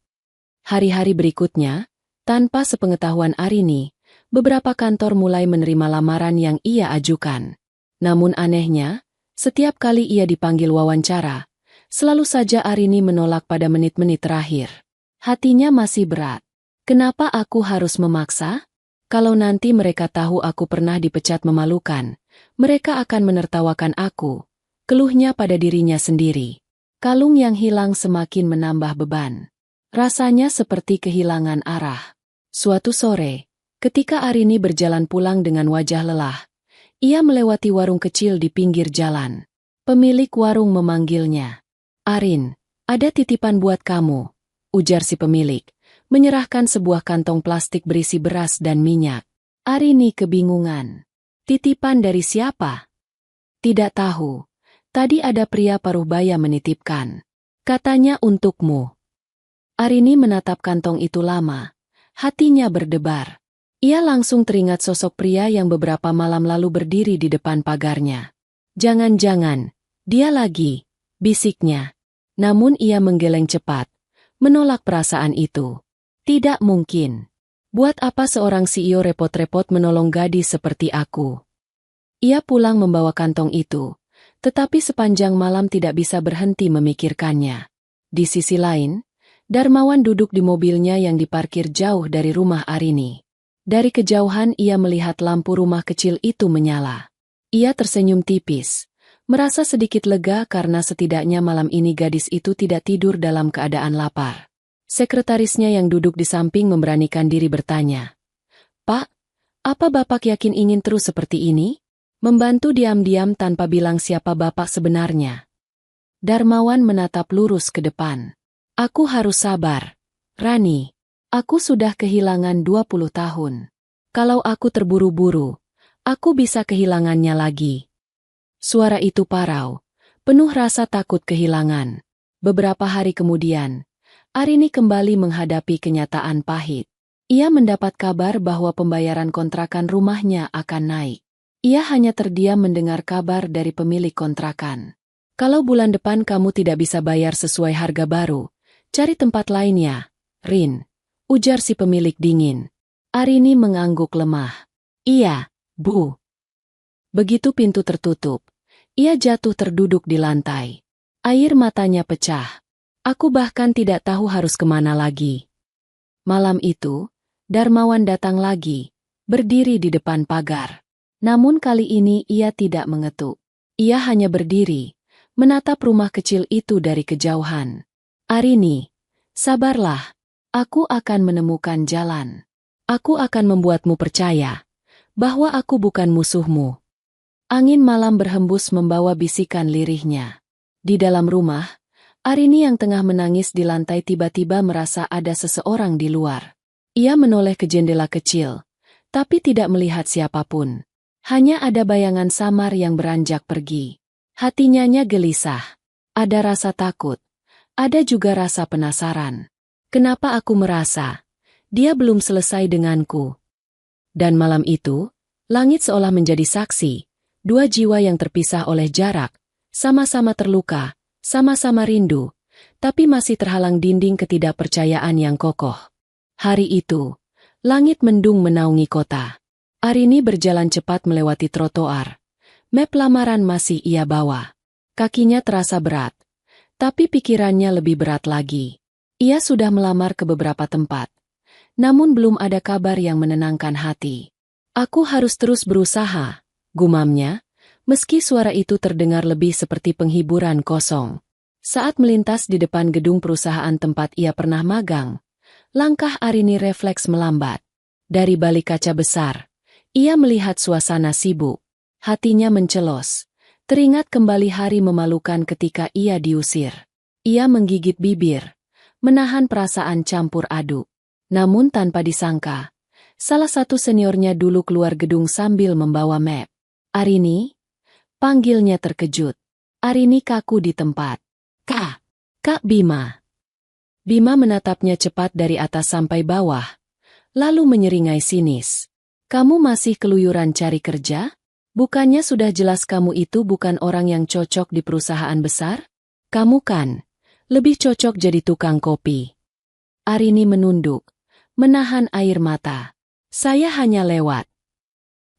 Hari-hari berikutnya, tanpa sepengetahuan Arini, beberapa kantor mulai menerima lamaran yang ia ajukan. Namun anehnya, Setiap kali ia dipanggil wawancara, selalu saja Arini menolak pada menit-menit terakhir. Hatinya masih berat. Kenapa aku harus memaksa? Kalau nanti mereka tahu aku pernah dipecat memalukan, mereka akan menertawakan aku. Keluhnya pada dirinya sendiri. Kalung yang hilang semakin menambah beban. Rasanya seperti kehilangan arah. Suatu sore, ketika Arini berjalan pulang dengan wajah lelah, ia melewati warung kecil di pinggir jalan. Pemilik warung memanggilnya. "Arin, ada titipan buat kamu," ujar si pemilik, menyerahkan sebuah kantong plastik berisi beras dan minyak. Arini kebingungan. Titipan dari siapa? Tidak tahu. Tadi ada pria paruh baya menitipkan. Katanya untukmu. Arini menatap kantong itu lama. Hatinya berdebar. Ia langsung teringat sosok pria yang beberapa malam lalu berdiri di depan pagarnya. "Jangan-jangan, dia lagi," bisiknya. Namun ia menggeleng cepat, menolak perasaan itu. Tidak mungkin. Buat apa seorang CEO repot-repot menolong gadis seperti aku? Ia pulang membawa kantong itu, tetapi sepanjang malam tidak bisa berhenti memikirkannya. Di sisi lain, Darmawan duduk di mobilnya yang diparkir jauh dari rumah Arini. Dari kejauhan ia melihat lampu rumah kecil itu menyala. Ia tersenyum tipis, merasa sedikit lega karena setidaknya malam ini gadis itu tidak tidur dalam keadaan lapar. Sekretarisnya yang duduk di samping memberanikan diri bertanya, "Pak, apa Bapak yakin ingin terus seperti ini? Membantu diam-diam tanpa bilang siapa Bapak sebenarnya?" Darmawan menatap lurus ke depan. "Aku harus sabar, Rani. Aku sudah kehilangan 20 tahun. Kalau aku terburu-buru, aku bisa kehilangannya lagi." Suara itu parau, penuh rasa takut kehilangan. Beberapa hari kemudian, Arini kembali menghadapi kenyataan pahit. Ia mendapat kabar bahwa pembayaran kontrakan rumahnya akan naik. Ia hanya terdiam mendengar kabar dari pemilik kontrakan. "Kalau bulan depan kamu tidak bisa bayar sesuai harga baru, cari tempat lain ya, Rin," ujar si pemilik dingin. Arini mengangguk lemah. "Iya, Bu." Begitu pintu tertutup, ia jatuh terduduk di lantai. Air matanya pecah. "Aku bahkan tidak tahu harus kemana lagi." Malam itu, Darmawan datang lagi, berdiri di depan pagar. Namun kali ini ia tidak mengetuk. Ia hanya berdiri, menatap rumah kecil itu dari kejauhan. "Arini, sabarlah. Aku akan menemukan jalan. Aku akan membuatmu percaya bahwa aku bukan musuhmu." Angin malam berhembus membawa bisikan lirihnya. Di dalam rumah, Arini yang tengah menangis di lantai tiba-tiba merasa ada seseorang di luar. Ia menoleh ke jendela kecil, tapi tidak melihat siapapun. Hanya ada bayangan samar yang beranjak pergi. Hatinya gelisah. Ada rasa takut. Ada juga rasa penasaran. Kenapa aku merasa dia belum selesai denganku? Dan malam itu, langit seolah menjadi saksi. Dua jiwa yang terpisah oleh jarak, sama-sama terluka, sama-sama rindu, tapi masih terhalang dinding ketidakpercayaan yang kokoh. Hari itu, langit mendung menaungi kota. Arini berjalan cepat melewati trotoar. Map lamaran masih ia bawa. Kakinya terasa berat, tapi pikirannya lebih berat lagi. Ia sudah melamar ke beberapa tempat, namun belum ada kabar yang menenangkan hati. "Aku harus terus berusaha," gumamnya, meski suara itu terdengar lebih seperti penghiburan kosong. Saat melintas di depan gedung perusahaan tempat ia pernah magang, langkah Arini refleks melambat. Dari balik kaca besar, ia melihat suasana sibuk. Hatinya mencelos. Teringat kembali hari memalukan ketika ia diusir. Ia menggigit bibir, menahan perasaan campur aduk. Namun tanpa disangka, salah satu seniornya dulu keluar gedung sambil membawa map. "Arini?" panggilnya terkejut. Arini kaku di tempat. Kak Bima." Bima menatapnya cepat dari atas sampai bawah, lalu menyeringai sinis. "Kamu masih keluyuran cari kerja? Bukannya sudah jelas kamu itu bukan orang yang cocok di perusahaan besar? Kamu kan lebih cocok jadi tukang kopi." Arini menunduk, menahan air mata. "Saya hanya lewat."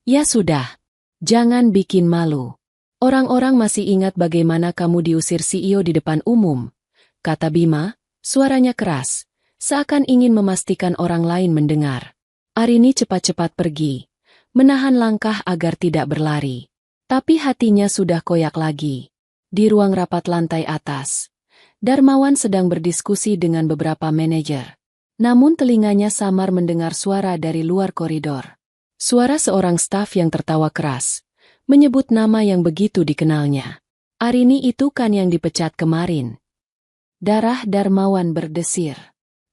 "Ya sudah, jangan bikin malu." Orang-orang masih ingat bagaimana kamu diusir CEO di depan umum, kata Bima, suaranya keras, seakan ingin memastikan orang lain mendengar. Arini cepat-cepat pergi, menahan langkah agar tidak berlari. Tapi hatinya sudah koyak lagi. Di ruang rapat lantai atas, Darmawan sedang berdiskusi dengan beberapa manajer. Namun telinganya samar mendengar suara dari luar koridor. Suara seorang staf yang tertawa keras, menyebut nama yang begitu dikenalnya. Arini itu kan yang dipecat kemarin. Darah Darmawan berdesir.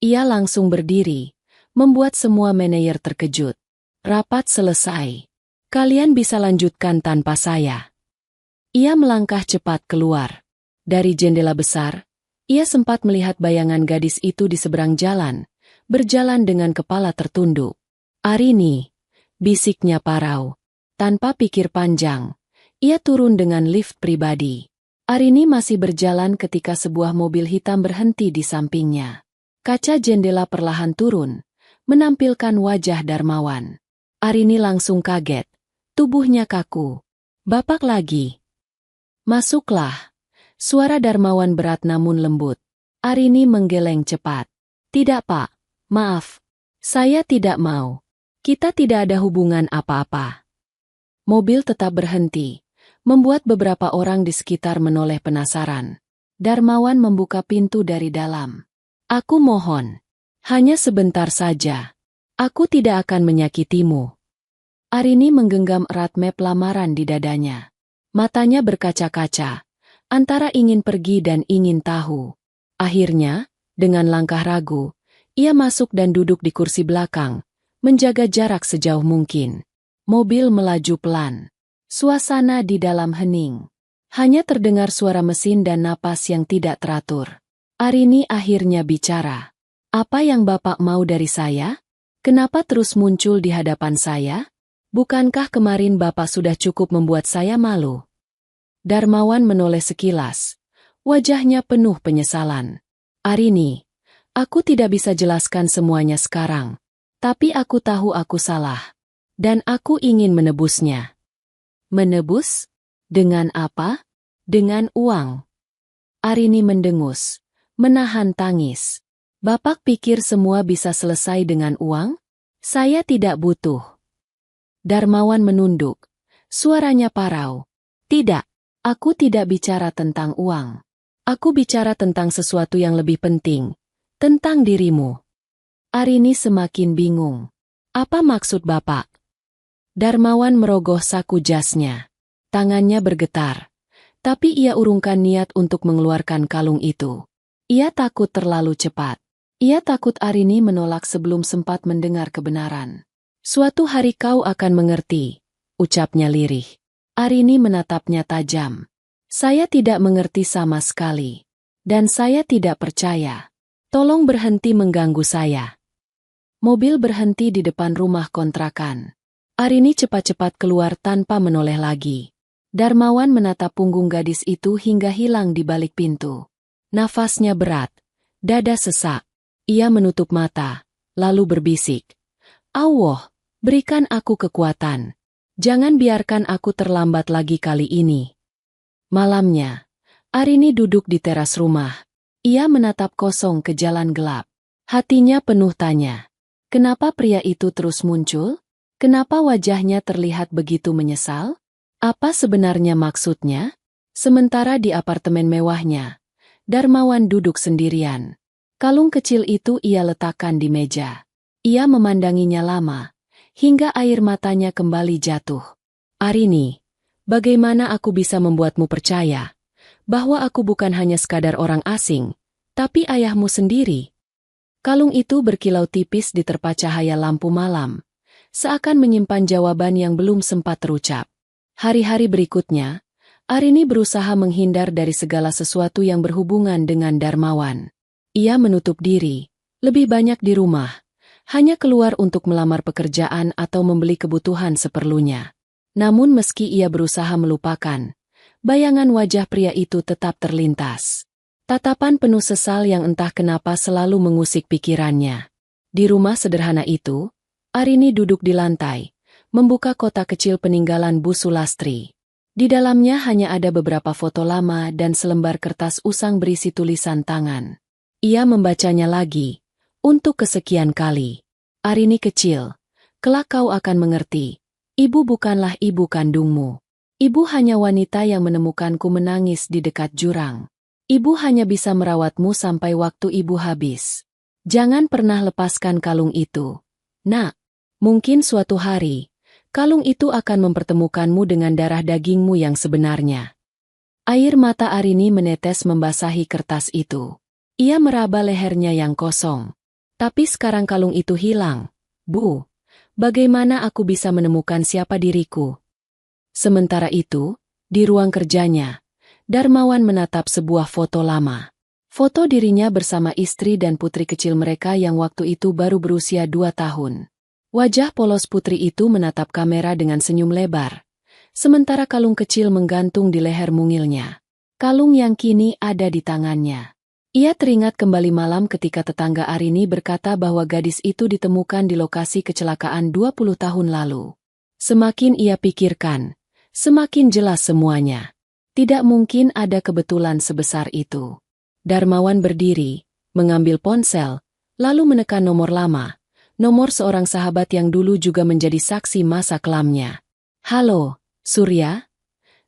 Ia langsung berdiri, membuat semua manajer terkejut. Rapat selesai. Kalian bisa lanjutkan tanpa saya. Ia melangkah cepat keluar. Dari jendela besar, ia sempat melihat bayangan gadis itu di seberang jalan, berjalan dengan kepala tertunduk. Arini, bisiknya Parau. Tanpa pikir panjang, ia turun dengan lift pribadi. Arini masih berjalan ketika sebuah mobil hitam berhenti di sampingnya. Kaca jendela perlahan turun, menampilkan wajah Darmawan. Arini langsung kaget, tubuhnya kaku. Bapak lagi. Masuklah. Suara Darmawan berat namun lembut. Arini menggeleng cepat. Tidak Pak, maaf. Saya tidak mau. Kita tidak ada hubungan apa-apa. Mobil tetap berhenti, membuat beberapa orang di sekitar menoleh penasaran. Darmawan membuka pintu dari dalam. Aku mohon. Hanya sebentar saja. Aku tidak akan menyakitimu. Arini menggenggam erat map lamaran di dadanya. Matanya berkaca-kaca, antara ingin pergi dan ingin tahu. Akhirnya, dengan langkah ragu, ia masuk dan duduk di kursi belakang, menjaga jarak sejauh mungkin. Mobil melaju pelan. Suasana di dalam hening. Hanya terdengar suara mesin dan napas yang tidak teratur. Arini akhirnya bicara. Apa yang Bapak mau dari saya? Kenapa terus muncul di hadapan saya? Bukankah kemarin Bapak sudah cukup membuat saya malu? Darmawan menoleh sekilas. Wajahnya penuh penyesalan. Arini, aku tidak bisa jelaskan semuanya sekarang. Tapi aku tahu aku salah. Dan aku ingin menebusnya. Menebus? Dengan apa? Dengan uang. Arini mendengus, menahan tangis. Bapak pikir semua bisa selesai dengan uang? Saya tidak butuh. Darmawan menunduk. Suaranya parau. Tidak, aku tidak bicara tentang uang. Aku bicara tentang sesuatu yang lebih penting. Tentang dirimu. Arini semakin bingung. Apa maksud Bapak? Darmawan merogoh saku jasnya. Tangannya bergetar. Tapi ia urungkan niat untuk mengeluarkan kalung itu. Ia takut terlalu cepat. Ia takut Arini menolak sebelum sempat mendengar kebenaran. Suatu hari kau akan mengerti, ucapnya lirih. Arini menatapnya tajam. Saya tidak mengerti sama sekali. Dan saya tidak percaya. Tolong berhenti mengganggu saya. Mobil berhenti di depan rumah kontrakan. Arini cepat-cepat keluar tanpa menoleh lagi. Darmawan menatap punggung gadis itu hingga hilang di balik pintu. Nafasnya berat, dada sesak. Ia menutup mata, lalu berbisik. Allah, berikan aku kekuatan. Jangan biarkan aku terlambat lagi kali ini. Malamnya, Arini duduk di teras rumah. Ia menatap kosong ke jalan gelap. Hatinya penuh tanya. Kenapa pria itu terus muncul? Kenapa wajahnya terlihat begitu menyesal? Apa sebenarnya maksudnya? Sementara di apartemen mewahnya, Darmawan duduk sendirian. Kalung kecil itu ia letakkan di meja. Ia memandanginya lama, hingga air matanya kembali jatuh. Arini, bagaimana aku bisa membuatmu percaya bahwa aku bukan hanya sekadar orang asing, tapi ayahmu sendiri? Kalung itu berkilau tipis di terpa cahaya lampu malam. Seakan menyimpan jawaban yang belum sempat terucap. Hari-hari berikutnya, Arini berusaha menghindar dari segala sesuatu yang berhubungan dengan Darmawan. Ia menutup diri, lebih banyak di rumah, hanya keluar untuk melamar pekerjaan atau membeli kebutuhan seperlunya. Namun meski ia berusaha melupakan, bayangan wajah pria itu tetap terlintas. Tatapan penuh sesal yang entah kenapa selalu mengusik pikirannya. Di rumah sederhana itu, Arini duduk di lantai, membuka kotak kecil peninggalan Bu Sulastri. Di dalamnya hanya ada beberapa foto lama dan selembar kertas usang berisi tulisan tangan. Ia membacanya lagi, untuk kesekian kali. Arini kecil, kelak kau akan mengerti. Ibu bukanlah ibu kandungmu. Ibu hanya wanita yang menemukanku menangis di dekat jurang. Ibu hanya bisa merawatmu sampai waktu ibu habis. Jangan pernah lepaskan kalung itu. Nak, mungkin suatu hari, kalung itu akan mempertemukanmu dengan darah dagingmu yang sebenarnya. Air mata Arini menetes membasahi kertas itu. Ia meraba lehernya yang kosong. Tapi sekarang kalung itu hilang. Bu, bagaimana aku bisa menemukan siapa diriku? Sementara itu, di ruang kerjanya, Darmawan menatap sebuah foto lama. Foto dirinya bersama istri dan putri kecil mereka yang waktu itu baru berusia 2 tahun. Wajah polos putri itu menatap kamera dengan senyum lebar, sementara kalung kecil menggantung di leher mungilnya. Kalung yang kini ada di tangannya. Ia teringat kembali malam ketika tetangga Arini berkata bahwa gadis itu ditemukan di lokasi kecelakaan 20 tahun lalu. Semakin ia pikirkan, semakin jelas semuanya. Tidak mungkin ada kebetulan sebesar itu. Darmawan berdiri, mengambil ponsel, lalu menekan nomor lama. Nomor seorang sahabat yang dulu juga menjadi saksi masa kelamnya. Halo, Surya?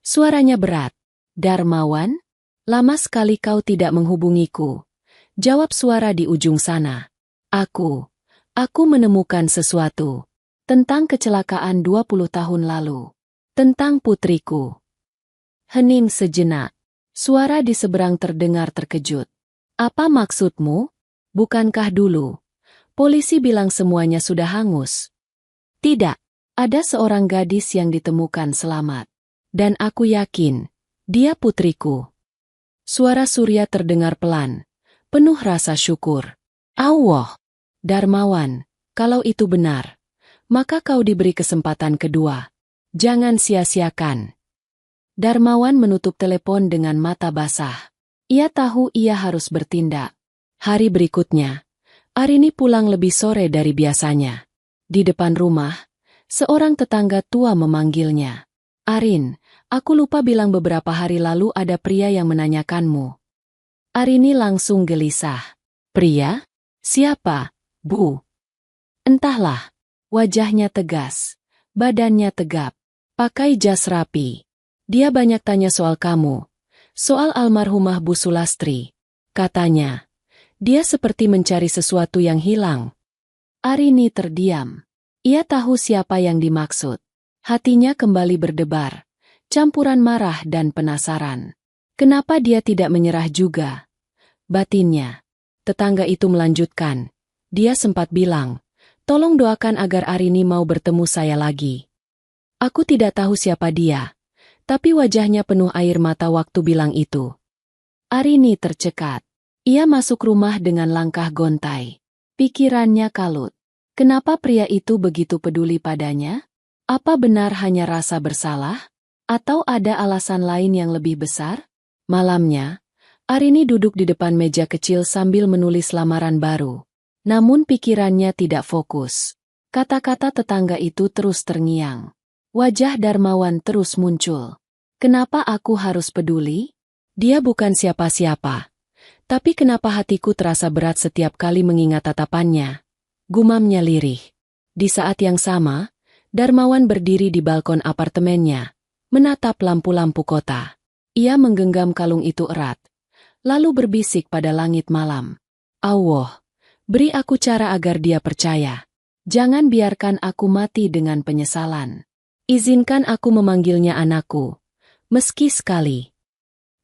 Suaranya berat. Darmawan? Lama sekali kau tidak menghubungiku. Jawab suara di ujung sana. Aku menemukan sesuatu. Tentang kecelakaan 20 tahun lalu. Tentang putriku. Hening sejenak. Suara di seberang terdengar terkejut. Apa maksudmu? Bukankah dulu polisi bilang semuanya sudah hangus? Tidak, ada seorang gadis yang ditemukan selamat. Dan aku yakin, dia putriku. Suara Surya terdengar pelan, penuh rasa syukur. Allah, Darmawan, kalau itu benar, maka kau diberi kesempatan kedua. Jangan sia-siakan. Darmawan menutup telepon dengan mata basah. Ia tahu ia harus bertindak. Hari berikutnya, Arini pulang lebih sore dari biasanya. Di depan rumah, seorang tetangga tua memanggilnya. Arin, aku lupa bilang beberapa hari lalu ada pria yang menanyakanmu. Arini langsung gelisah. Pria? Siapa, Bu? Entahlah. Wajahnya tegas, badannya tegap, pakai jas rapi. Dia banyak tanya soal kamu, soal almarhumah Bu Sulastri. Katanya, dia seperti mencari sesuatu yang hilang. Arini terdiam. Ia tahu siapa yang dimaksud. Hatinya kembali berdebar, campuran marah dan penasaran. Kenapa dia tidak menyerah juga? Batinnya. Tetangga itu melanjutkan. Dia sempat bilang, tolong doakan agar Arini mau bertemu saya lagi. Aku tidak tahu siapa dia, tapi wajahnya penuh air mata waktu bilang itu. Arini tercekat. Ia masuk rumah dengan langkah gontai. Pikirannya kalut. Kenapa pria itu begitu peduli padanya? Apa benar hanya rasa bersalah? Atau ada alasan lain yang lebih besar? Malamnya, Arini duduk di depan meja kecil sambil menulis lamaran baru. Namun pikirannya tidak fokus. Kata-kata tetangga itu terus terngiang. Wajah Darmawan terus muncul. Kenapa aku harus peduli? Dia bukan siapa-siapa. Tapi kenapa hatiku terasa berat setiap kali mengingat tatapannya? Gumamnya lirih. Di saat yang sama, Darmawan berdiri di balkon apartemennya, menatap lampu-lampu kota. Ia menggenggam kalung itu erat, lalu berbisik pada langit malam. Allah, beri aku cara agar dia percaya. Jangan biarkan aku mati dengan penyesalan. Izinkan aku memanggilnya anakku, meski sekali.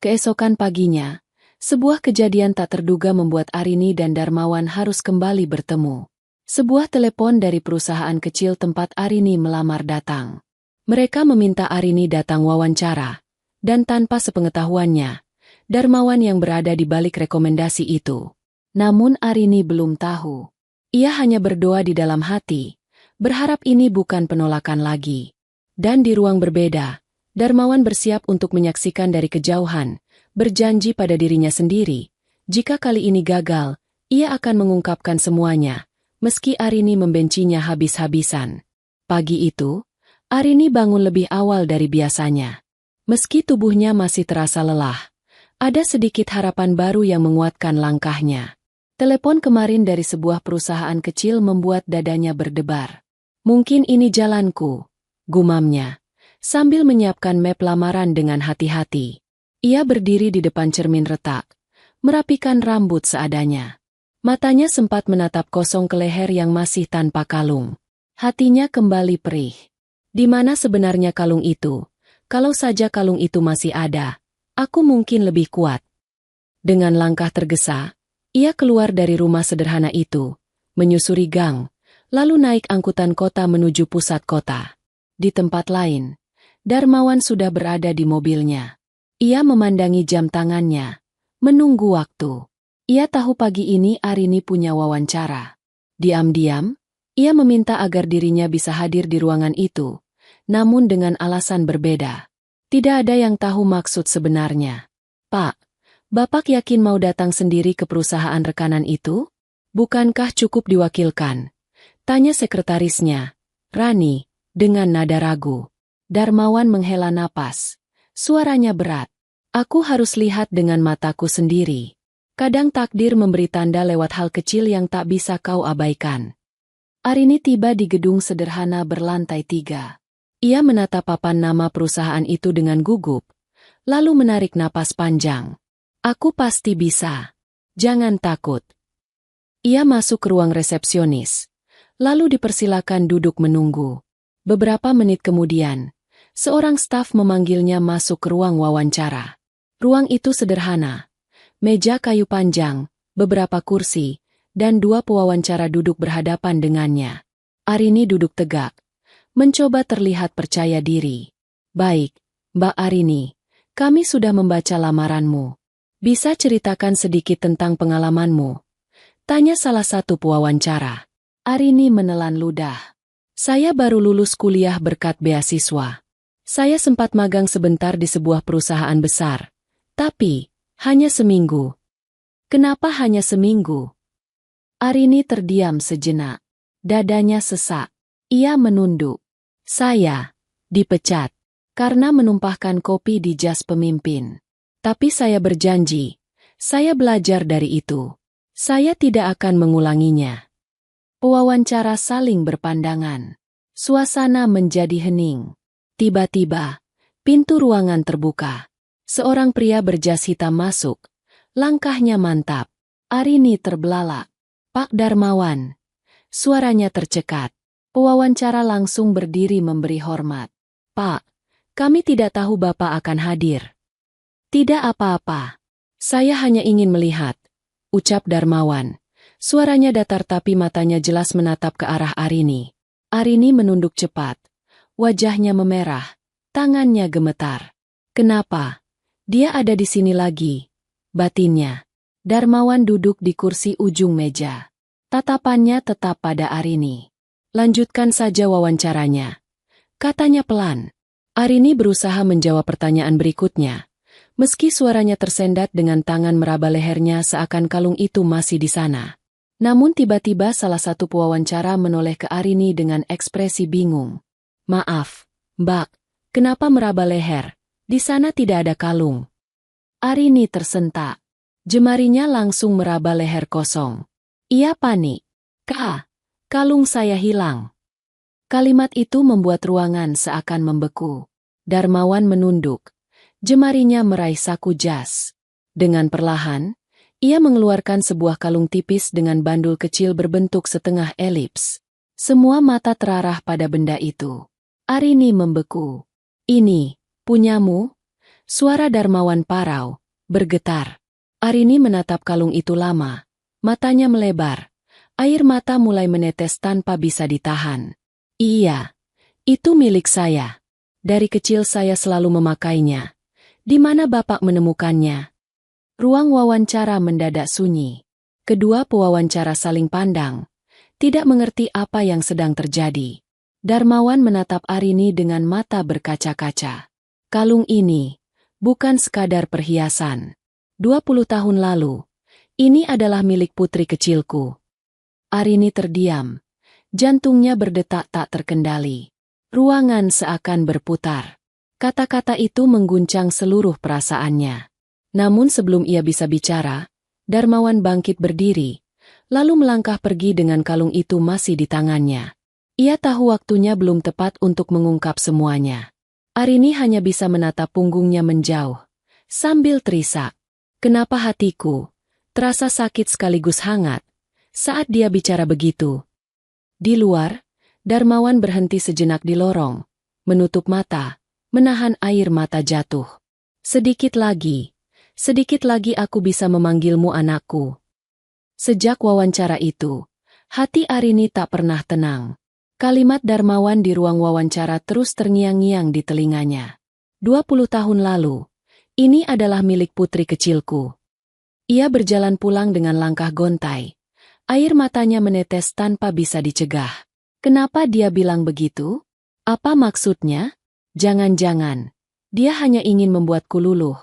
Keesokan paginya, sebuah kejadian tak terduga membuat Arini dan Darmawan harus kembali bertemu. Sebuah telepon dari perusahaan kecil tempat Arini melamar datang. Mereka meminta Arini datang wawancara, dan tanpa sepengetahuannya, Darmawan yang berada di balik rekomendasi itu. Namun Arini belum tahu. Ia hanya berdoa di dalam hati, berharap ini bukan penolakan lagi. Dan di ruang berbeda, Darmawan bersiap untuk menyaksikan dari kejauhan, berjanji pada dirinya sendiri, jika kali ini gagal, ia akan mengungkapkan semuanya, meski Arini membencinya habis-habisan. Pagi itu, Arini bangun lebih awal dari biasanya. Meski tubuhnya masih terasa lelah, ada sedikit harapan baru yang menguatkan langkahnya. Telepon kemarin dari sebuah perusahaan kecil membuat dadanya berdebar. Mungkin ini jalanku, gumamnya, sambil menyiapkan map lamaran dengan hati-hati. Ia berdiri di depan cermin retak, merapikan rambut seadanya. Matanya sempat menatap kosong ke leher yang masih tanpa kalung. Hatinya kembali perih. Di mana sebenarnya kalung itu? Kalau saja kalung itu masih ada, aku mungkin lebih kuat. Dengan langkah tergesa, ia keluar dari rumah sederhana itu, menyusuri gang, lalu naik angkutan kota menuju pusat kota. Di tempat lain, Darmawan sudah berada di mobilnya. Ia memandangi jam tangannya, menunggu waktu. Ia tahu pagi ini Arini punya wawancara. Diam-diam, ia meminta agar dirinya bisa hadir di ruangan itu, namun dengan alasan berbeda. Tidak ada yang tahu maksud sebenarnya. Pak, Bapak yakin mau datang sendiri ke perusahaan rekanan itu? Bukankah cukup diwakilkan? Tanya sekretarisnya, Rani, dengan nada ragu. Darmawan menghela napas. Suaranya berat. Aku harus lihat dengan mataku sendiri. Kadang takdir memberi tanda lewat hal kecil yang tak bisa kau abaikan. Arini tiba di gedung sederhana berlantai 3. Ia menatap papan nama perusahaan itu dengan gugup, lalu menarik napas panjang. Aku pasti bisa. Jangan takut. Ia masuk ke ruang resepsionis, lalu dipersilakan duduk menunggu. Beberapa menit kemudian, seorang staf memanggilnya masuk ke ruang wawancara. Ruang itu sederhana. Meja kayu panjang, beberapa kursi, dan 2 pewawancara duduk berhadapan dengannya. Arini duduk tegak, mencoba terlihat percaya diri. Baik, Mbak Arini, kami sudah membaca lamaranmu. Bisa ceritakan sedikit tentang pengalamanmu? Tanya salah satu pewawancara. Arini menelan ludah. Saya baru lulus kuliah berkat beasiswa. Saya sempat magang sebentar di sebuah perusahaan besar. Tapi, hanya seminggu. Kenapa hanya seminggu? Arini terdiam sejenak. Dadanya sesak. Ia menunduk. Saya dipecat karena menumpahkan kopi di jas pemimpin. Tapi saya berjanji, saya belajar dari itu. Saya tidak akan mengulanginya. Pewawancara saling berpandangan. Suasana menjadi hening. Tiba-tiba, pintu ruangan terbuka. Seorang pria berjas hitam masuk. Langkahnya mantap. Arini terbelalak. Pak Darmawan. Suaranya tercekat. Pewawancara langsung berdiri memberi hormat. Pak, kami tidak tahu Bapak akan hadir. Tidak apa-apa. Saya hanya ingin melihat, ucap Darmawan. Suaranya datar tapi matanya jelas menatap ke arah Arini. Arini menunduk cepat. Wajahnya memerah, tangannya gemetar. Kenapa? Dia ada di sini lagi, batinnya. Darmawan duduk di kursi ujung meja. Tatapannya tetap pada Arini. Lanjutkan saja wawancaranya, katanya pelan. Arini berusaha menjawab pertanyaan berikutnya. Meski suaranya tersendat dengan tangan meraba lehernya seakan kalung itu masih di sana. Namun tiba-tiba salah satu pewawancara menoleh ke Arini dengan ekspresi bingung. Maaf, Mbak, kenapa meraba leher? Di sana tidak ada kalung. Arini tersentak. Jemarinya langsung meraba leher kosong. Ia panik. Kak, kalung saya hilang. Kalimat itu membuat ruangan seakan membeku. Darmawan menunduk. Jemarinya meraih saku jas. Dengan perlahan, ia mengeluarkan sebuah kalung tipis dengan bandul kecil berbentuk setengah elips. Semua mata terarah pada benda itu. Arini membeku. Ini, punyamu? Suara Darmawan parau, bergetar. Arini menatap kalung itu lama. Matanya melebar. Air mata mulai menetes tanpa bisa ditahan. Iya, itu milik saya. Dari kecil saya selalu memakainya. Di mana Bapak menemukannya? Ruang wawancara mendadak sunyi. Kedua pewawancara saling pandang, tidak mengerti apa yang sedang terjadi. Darmawan menatap Arini dengan mata berkaca-kaca. Kalung ini bukan sekadar perhiasan. 20 tahun lalu, ini adalah milik putri kecilku. Arini terdiam. Jantungnya berdetak tak terkendali. Ruangan seakan berputar. Kata-kata itu mengguncang seluruh perasaannya. Namun sebelum ia bisa bicara, Darmawan bangkit berdiri, lalu melangkah pergi dengan kalung itu masih di tangannya. Ia tahu waktunya belum tepat untuk mengungkap semuanya. Arini hanya bisa menatap punggungnya menjauh, sambil terisak. Kenapa hatiku terasa sakit sekaligus hangat saat dia bicara begitu? Di luar, Darmawan berhenti sejenak di lorong, menutup mata, menahan air mata jatuh. Sedikit lagi aku bisa memanggilmu anakku. Sejak wawancara itu, hati Arini tak pernah tenang. Kalimat Darmawan di ruang wawancara terus terngiang-ngiang di telinganya. 20 tahun lalu, ini adalah milik putri kecilku. Ia berjalan pulang dengan langkah gontai. Air matanya menetes tanpa bisa dicegah. Kenapa dia bilang begitu? Apa maksudnya? Jangan-jangan, dia hanya ingin membuatku luluh.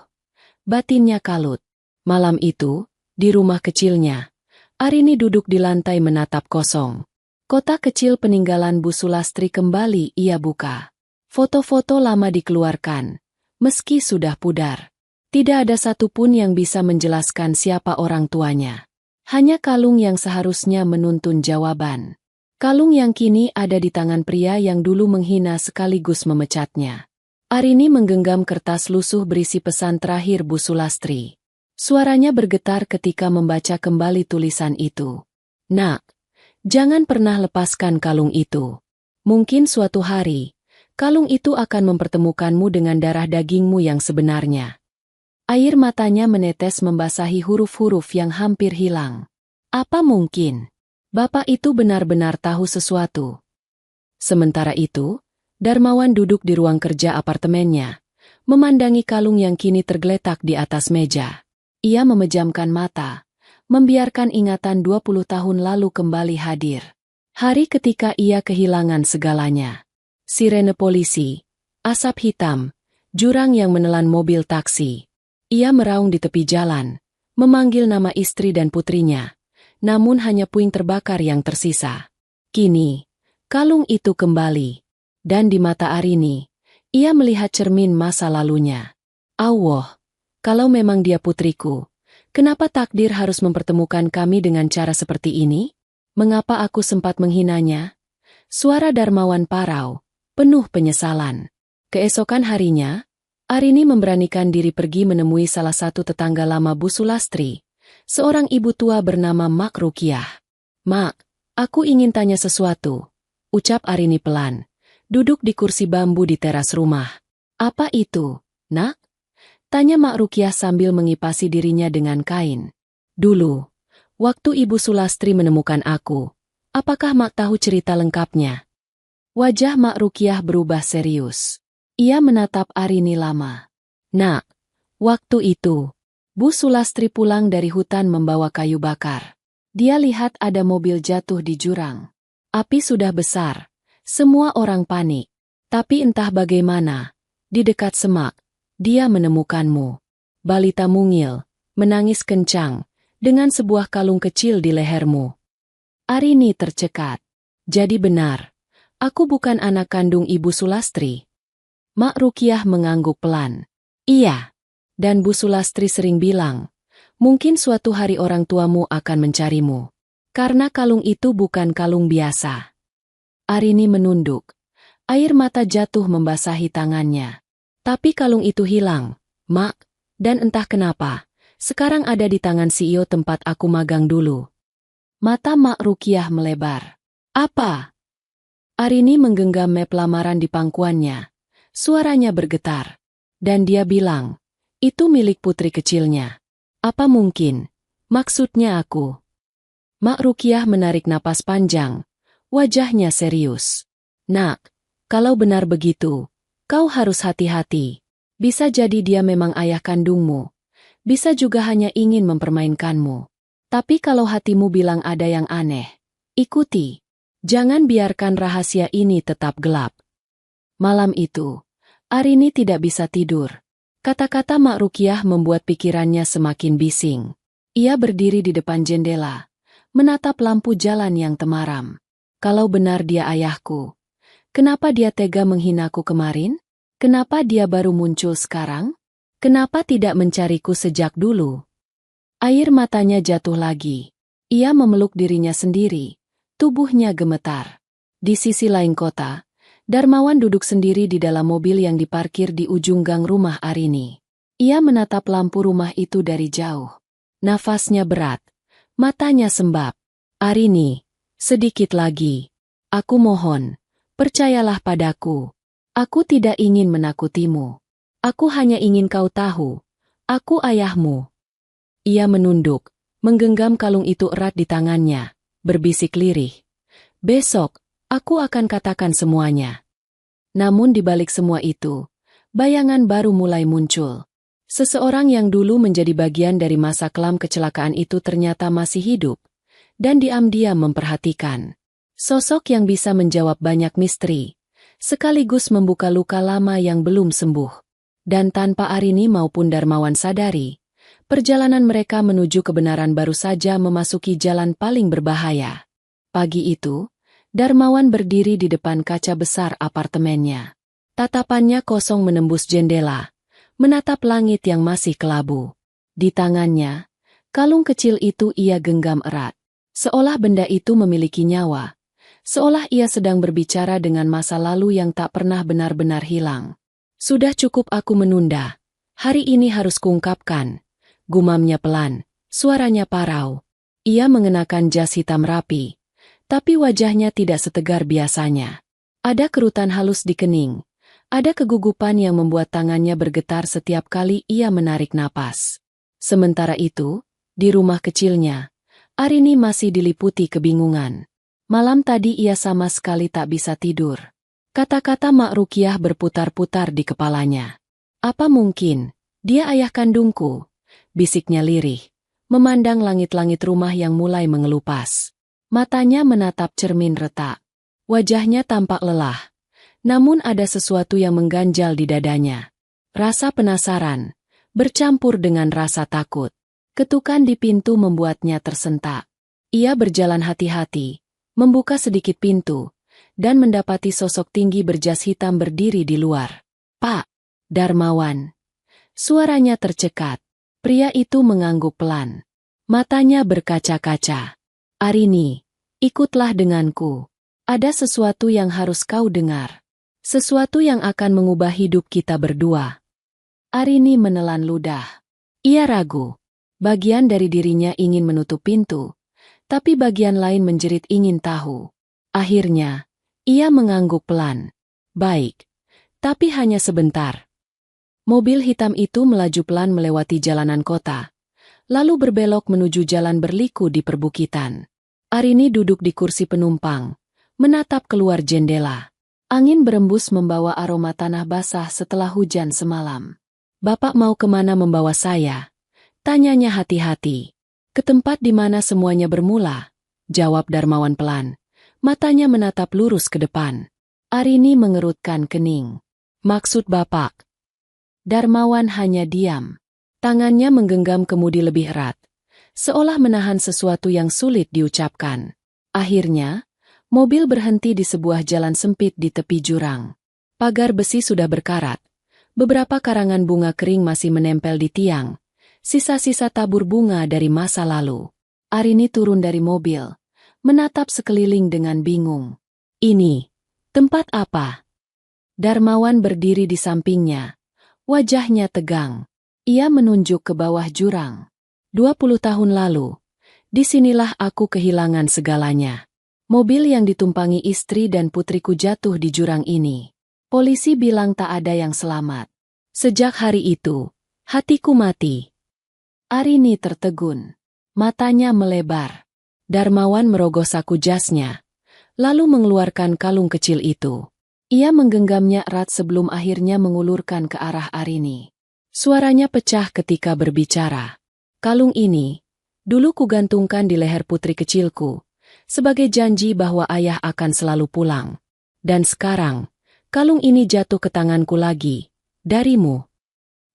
Batinnya kalut. Malam itu, di rumah kecilnya, Arini duduk di lantai menatap kosong. Kotak kecil peninggalan Bu Sulastri kembali ia buka. Foto-foto lama dikeluarkan, meski sudah pudar. Tidak ada satupun yang bisa menjelaskan siapa orang tuanya. Hanya kalung yang seharusnya menuntun jawaban. Kalung yang kini ada di tangan pria yang dulu menghina sekaligus memecatnya. Arini menggenggam kertas lusuh berisi pesan terakhir Bu Sulastri. Suaranya bergetar ketika membaca kembali tulisan itu. Nak, jangan pernah lepaskan kalung itu. Mungkin suatu hari, kalung itu akan mempertemukanmu dengan darah dagingmu yang sebenarnya. Air matanya menetes membasahi huruf-huruf yang hampir hilang. Apa mungkin bapak itu benar-benar tahu sesuatu? Sementara itu, Darmawan duduk di ruang kerja apartemennya, memandangi kalung yang kini tergeletak di atas meja. Ia memejamkan mata, membiarkan ingatan 20 tahun lalu kembali hadir. Hari ketika ia kehilangan segalanya. Sirene polisi, asap hitam, jurang yang menelan mobil taksi. Ia meraung di tepi jalan, memanggil nama istri dan putrinya, namun hanya puing terbakar yang tersisa. Kini, kalung itu kembali, dan di mata Arini, ia melihat cermin masa lalunya. Allah, kalau memang dia putriku, kenapa takdir harus mempertemukan kami dengan cara seperti ini? Mengapa aku sempat menghinanya? Suara Darmawan parau, penuh penyesalan. Keesokan harinya, Arini memberanikan diri pergi menemui salah satu tetangga lama Bu Sulastri, seorang ibu tua bernama Mak Rukiah. Mak, aku ingin tanya sesuatu, ucap Arini pelan, duduk di kursi bambu di teras rumah. Apa itu, Nak? Tanya Mak Rukiah sambil mengipasi dirinya dengan kain. Dulu, waktu Ibu Sulastri menemukan aku, apakah Mak tahu cerita lengkapnya? Wajah Mak Rukiah berubah serius. Ia menatap Arini lama. Nak, waktu itu, Bu Sulastri pulang dari hutan membawa kayu bakar. Dia lihat ada mobil jatuh di jurang. Api sudah besar. Semua orang panik. Tapi entah bagaimana, di dekat semak, dia menemukanmu. Balita mungil, menangis kencang, dengan sebuah kalung kecil di lehermu. Arini tercekat. Jadi benar, aku bukan anak kandung Ibu Sulastri. Mak Rukiah mengangguk pelan. Iya. Dan Bu Sulastri sering bilang, mungkin suatu hari orang tuamu akan mencarimu. Karena kalung itu bukan kalung biasa. Arini menunduk. Air mata jatuh membasahi tangannya. Tapi kalung itu hilang, Mak, dan entah kenapa, sekarang ada di tangan CEO tempat aku magang dulu. Mata Mak Rukiah melebar. Apa? Arini menggenggam map lamaran di pangkuannya. Suaranya bergetar. Dan dia bilang, itu milik putri kecilnya. Apa mungkin? Maksudnya aku. Mak Rukiah menarik napas panjang. Wajahnya serius. Nak, kalau benar begitu, kau harus hati-hati. Bisa jadi dia memang ayah kandungmu. Bisa juga hanya ingin mempermainkanmu. Tapi kalau hatimu bilang ada yang aneh, ikuti. Jangan biarkan rahasia ini tetap gelap. Malam itu, Arini tidak bisa tidur. Kata-kata Mak Rukiah membuat pikirannya semakin bising. Ia berdiri di depan jendela, menatap lampu jalan yang temaram. Kalau benar dia ayahku, kenapa dia tega menghinaku kemarin? Kenapa dia baru muncul sekarang? Kenapa tidak mencariku sejak dulu? Air matanya jatuh lagi. Ia memeluk dirinya sendiri. Tubuhnya gemetar. Di sisi lain kota, Darmawan duduk sendiri di dalam mobil yang diparkir di ujung gang rumah Arini. Ia menatap lampu rumah itu dari jauh. Nafasnya berat. Matanya sembab. Arini, sedikit lagi. Aku mohon, percayalah padaku. Aku tidak ingin menakutimu. Aku hanya ingin kau tahu. Aku ayahmu. Ia menunduk, menggenggam kalung itu erat di tangannya, berbisik lirih. Besok, aku akan katakan semuanya. Namun di balik semua itu, bayangan baru mulai muncul. Seseorang yang dulu menjadi bagian dari masa kelam kecelakaan itu ternyata masih hidup, dan diam-diam memperhatikan. Sosok yang bisa menjawab banyak misteri, sekaligus membuka luka lama yang belum sembuh. Dan tanpa Arini maupun Darmawan sadari, perjalanan mereka menuju kebenaran baru saja memasuki jalan paling berbahaya. Pagi itu, Darmawan berdiri di depan kaca besar apartemennya. Tatapannya kosong menembus jendela, menatap langit yang masih kelabu. Di tangannya, kalung kecil itu ia genggam erat. Seolah benda itu memiliki nyawa. Seolah ia sedang berbicara dengan masa lalu yang tak pernah benar-benar hilang. Sudah cukup aku menunda. Hari ini harus kuungkapkan. Gumamnya pelan, suaranya parau. Ia mengenakan jas hitam rapi, tapi wajahnya tidak setegar biasanya. Ada kerutan halus di kening. Ada kegugupan yang membuat tangannya bergetar setiap kali ia menarik napas. Sementara itu, di rumah kecilnya, Arini masih diliputi kebingungan. Malam tadi ia sama sekali tak bisa tidur. Kata-kata Mak Rukiah berputar-putar di kepalanya. Apa mungkin, dia ayah kandungku? Bisiknya lirih, memandang langit-langit rumah yang mulai mengelupas. Matanya menatap cermin retak. Wajahnya tampak lelah. Namun ada sesuatu yang mengganjal di dadanya. Rasa penasaran, bercampur dengan rasa takut. Ketukan di pintu membuatnya tersentak. Ia berjalan hati-hati, membuka sedikit pintu, dan mendapati sosok tinggi berjas hitam berdiri di luar. Pak Darmawan. Suaranya tercekat. Pria itu mengangguk pelan. Matanya berkaca-kaca. Arini, ikutlah denganku. Ada sesuatu yang harus kau dengar. Sesuatu yang akan mengubah hidup kita berdua. Arini menelan ludah. Ia ragu. Bagian dari dirinya ingin menutup pintu, tapi bagian lain menjerit ingin tahu. Akhirnya, ia mengangguk pelan. Baik, tapi hanya sebentar. Mobil hitam itu melaju pelan melewati jalanan kota, lalu berbelok menuju jalan berliku di perbukitan. Arini duduk di kursi penumpang, menatap keluar jendela. Angin berembus membawa aroma tanah basah setelah hujan semalam. Bapak mau kemana membawa saya? Tanyanya hati-hati. Ke tempat di mana semuanya bermula, jawab Darmawan pelan. Matanya menatap lurus ke depan. Arini mengerutkan kening. Maksud Bapak? Darmawan hanya diam. Tangannya menggenggam kemudi lebih erat, seolah menahan sesuatu yang sulit diucapkan. Akhirnya, mobil berhenti di sebuah jalan sempit di tepi jurang. Pagar besi sudah berkarat. Beberapa karangan bunga kering masih menempel di tiang. Sisa-sisa tabur bunga dari masa lalu. Arini turun dari mobil, menatap sekeliling dengan bingung. Ini, tempat apa? Darmawan berdiri di sampingnya. Wajahnya tegang. Ia menunjuk ke bawah jurang. 20 tahun lalu, disinilah aku kehilangan segalanya. Mobil yang ditumpangi istri dan putriku jatuh di jurang ini. Polisi bilang tak ada yang selamat. Sejak hari itu, hatiku mati. Arini tertegun. Matanya melebar. Darmawan merogoh saku jasnya, lalu mengeluarkan kalung kecil itu. Ia menggenggamnya erat sebelum akhirnya mengulurkan ke arah Arini. Suaranya pecah ketika berbicara. Kalung ini, dulu kugantungkan di leher putri kecilku, sebagai janji bahwa ayah akan selalu pulang. Dan sekarang, kalung ini jatuh ke tanganku lagi, darimu.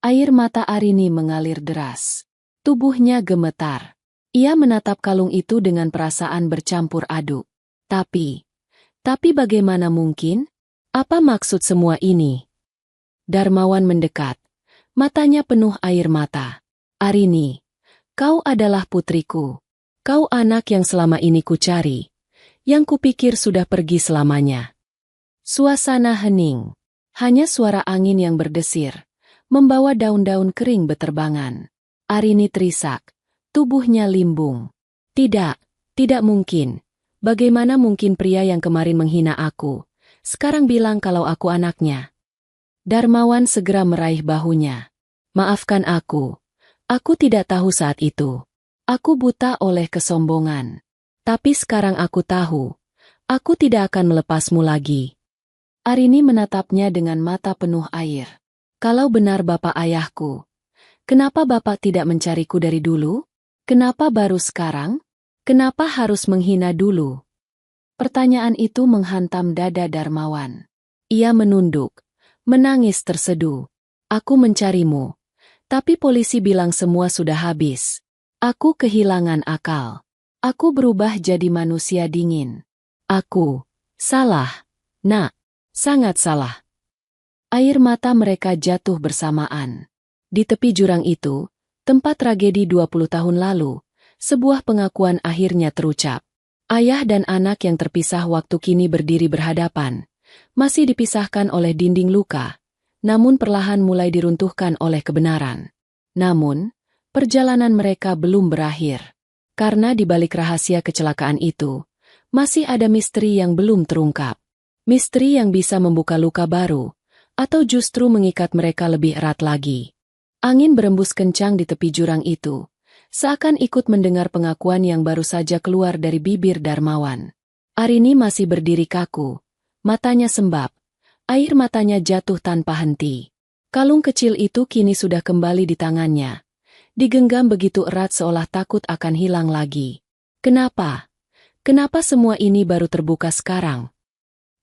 Air mata Arini mengalir deras. Tubuhnya gemetar. Ia menatap kalung itu dengan perasaan bercampur aduk. Tapi bagaimana mungkin? Apa maksud semua ini? Darmawan mendekat. Matanya penuh air mata. Arini, kau adalah putriku. Kau anak yang selama ini kucari. Yang kupikir sudah pergi selamanya. Suasana hening. Hanya suara angin yang berdesir, membawa daun-daun kering beterbangan. Arini terisak. Tubuhnya limbung. Tidak, tidak mungkin. Bagaimana mungkin pria yang kemarin menghina aku, sekarang bilang kalau aku anaknya? Darmawan segera meraih bahunya. Maafkan aku. Aku tidak tahu saat itu. Aku buta oleh kesombongan. Tapi sekarang aku tahu. Aku tidak akan melepasmu lagi. Arini menatapnya dengan mata penuh air. Kalau benar bapak ayahku, kenapa bapak tidak mencariku dari dulu? Kenapa baru sekarang? Kenapa harus menghina dulu? Pertanyaan itu menghantam dada Darmawan. Ia menunduk, menangis terseduh. Aku mencarimu. Tapi polisi bilang semua sudah habis. Aku kehilangan akal. Aku berubah jadi manusia dingin. Aku salah, nak, sangat salah. Air mata mereka jatuh bersamaan. Di tepi jurang itu, tempat tragedi 20 tahun lalu, sebuah pengakuan akhirnya terucap. Ayah dan anak yang terpisah waktu kini berdiri berhadapan, masih dipisahkan oleh dinding luka. Namun perlahan mulai diruntuhkan oleh kebenaran. Namun, perjalanan mereka belum berakhir. Karena di balik rahasia kecelakaan itu, masih ada misteri yang belum terungkap. Misteri yang bisa membuka luka baru, atau justru mengikat mereka lebih erat lagi. Angin berembus kencang di tepi jurang itu, seakan ikut mendengar pengakuan yang baru saja keluar dari bibir Darmawan. Arini masih berdiri kaku, matanya sembab. Air matanya jatuh tanpa henti. Kalung kecil itu kini sudah kembali di tangannya. Digenggam begitu erat seolah takut akan hilang lagi. Kenapa? Kenapa semua ini baru terbuka sekarang?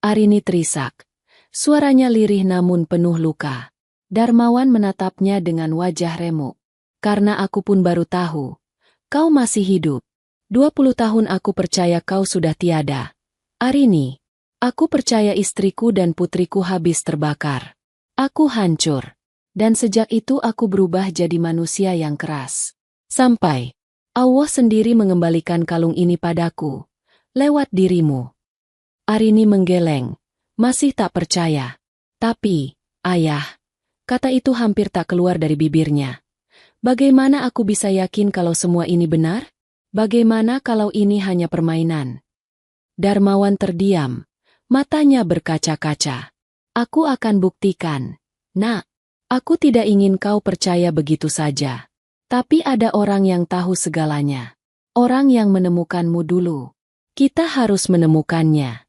Arini terisak. Suaranya lirih namun penuh luka. Darmawan menatapnya dengan wajah remuk. Karena aku pun baru tahu. Kau masih hidup. 20 tahun aku percaya kau sudah tiada. Arini. Aku percaya istriku dan putriku habis terbakar. Aku hancur. Dan sejak itu aku berubah jadi manusia yang keras. Sampai Allah sendiri mengembalikan kalung ini padaku. Lewat dirimu. Arini menggeleng. Masih tak percaya. Tapi, ayah, kata itu hampir tak keluar dari bibirnya. Bagaimana aku bisa yakin kalau semua ini benar? Bagaimana kalau ini hanya permainan? Darmawan terdiam. Matanya berkaca-kaca. Aku akan buktikan. Nak, aku tidak ingin kau percaya begitu saja. Tapi ada orang yang tahu segalanya. Orang yang menemukanmu dulu. Kita harus menemukannya.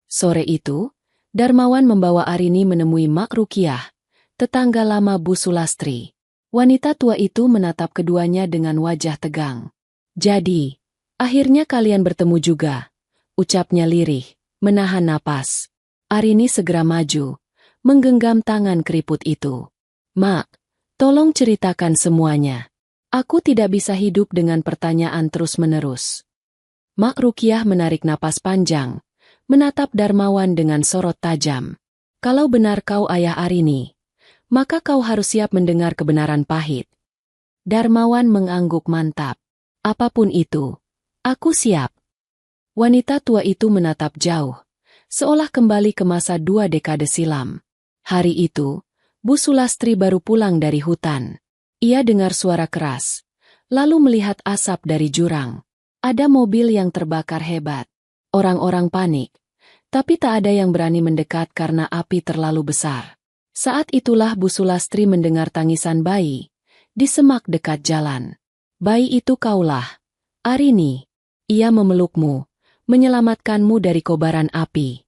Sore itu, Darmawan membawa Arini menemui Mak Rukiah, tetangga lama Bu Sulastri. Wanita tua itu menatap keduanya dengan wajah tegang. Jadi, akhirnya kalian bertemu juga, ucapnya lirih. Menahan napas. Arini segera maju, menggenggam tangan keriput itu. Mak, tolong ceritakan semuanya. Aku tidak bisa hidup dengan pertanyaan terus-menerus. Mak Rukiah menarik napas panjang, menatap Darmawan dengan sorot tajam. Kalau benar kau ayah Arini, maka kau harus siap mendengar kebenaran pahit. Darmawan mengangguk mantap. Apapun itu, aku siap. Wanita tua itu menatap jauh, seolah kembali ke masa 2 dekade silam. Hari itu, Bu Sulastri baru pulang dari hutan. Ia dengar suara keras, lalu melihat asap dari jurang. Ada mobil yang terbakar hebat. Orang-orang panik, tapi tak ada yang berani mendekat karena api terlalu besar. Saat itulah Bu Sulastri mendengar tangisan bayi di semak dekat jalan. Bayi itu kaulah, Arini. Ia memelukmu, menyelamatkanmu dari kobaran api.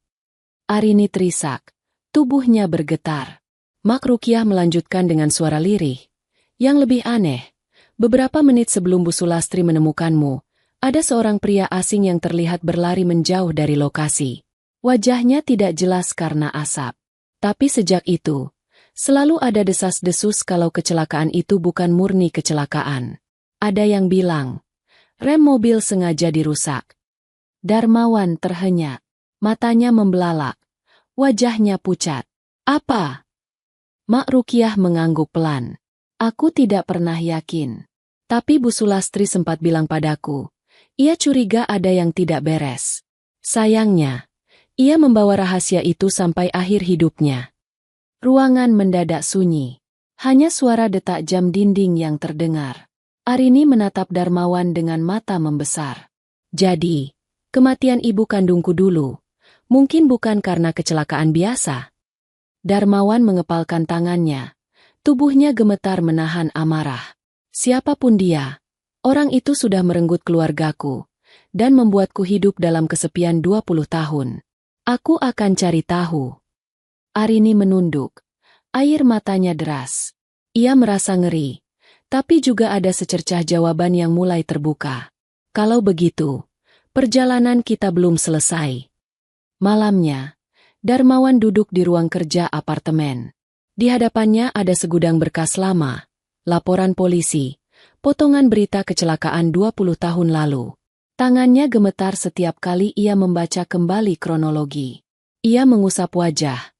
Arini terisak, tubuhnya bergetar. Mak Rukiah melanjutkan dengan suara lirih. Yang lebih aneh, beberapa menit sebelum Bu Sulastri menemukanmu, ada seorang pria asing yang terlihat berlari menjauh dari lokasi. Wajahnya tidak jelas karena asap. Tapi sejak itu, selalu ada desas-desus kalau kecelakaan itu bukan murni kecelakaan. Ada yang bilang, rem mobil sengaja dirusak. Darmawan terhenyak, matanya membelalak, wajahnya pucat. Apa? Mak Rukiah mengangguk pelan. Aku tidak pernah yakin. Tapi Bu Sulastri sempat bilang padaku, ia curiga ada yang tidak beres. Sayangnya, ia membawa rahasia itu sampai akhir hidupnya. Ruangan mendadak sunyi. Hanya suara detak jam dinding yang terdengar. Arini menatap Darmawan dengan mata membesar. Jadi, kematian ibu kandungku dulu, mungkin bukan karena kecelakaan biasa. Darmawan mengepalkan tangannya. Tubuhnya gemetar menahan amarah. Siapapun dia, orang itu sudah merenggut keluargaku dan membuatku hidup dalam kesepian 20 tahun. Aku akan cari tahu. Arini menunduk. Air matanya deras. Ia merasa ngeri, tapi juga ada secercah jawaban yang mulai terbuka. Kalau begitu, perjalanan kita belum selesai. Malamnya, Darmawan duduk di ruang kerja apartemen. Di hadapannya ada segudang berkas lama, laporan polisi, potongan berita kecelakaan 20 tahun lalu. Tangannya gemetar setiap kali ia membaca kembali kronologi. Ia mengusap wajah,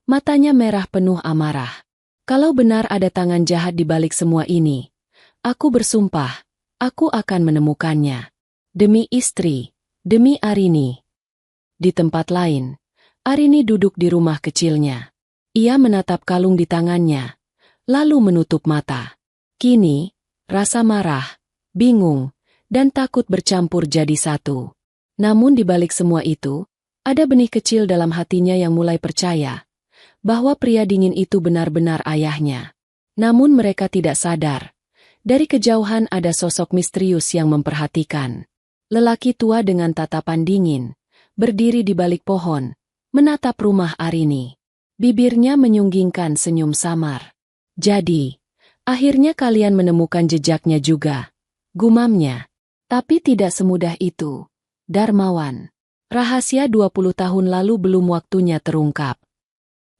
matanya merah penuh amarah. Kalau benar ada tangan jahat di balik semua ini, aku bersumpah, aku akan menemukannya. Demi istri, demi Arini. Di tempat lain, Arini duduk di rumah kecilnya. Ia menatap kalung di tangannya, lalu menutup mata. Kini, rasa marah, bingung, dan takut bercampur jadi satu. Namun di balik semua itu, ada benih kecil dalam hatinya yang mulai percaya bahwa pria dingin itu benar-benar ayahnya. Namun mereka tidak sadar. Dari kejauhan ada sosok misterius yang memperhatikan. Lelaki tua dengan tatapan dingin, berdiri di balik pohon, menatap rumah Arini. Bibirnya menyunggingkan senyum samar. Jadi, akhirnya kalian menemukan jejaknya juga. Gumamnya. Tapi tidak semudah itu. Darmawan. Rahasia 20 tahun lalu belum waktunya terungkap.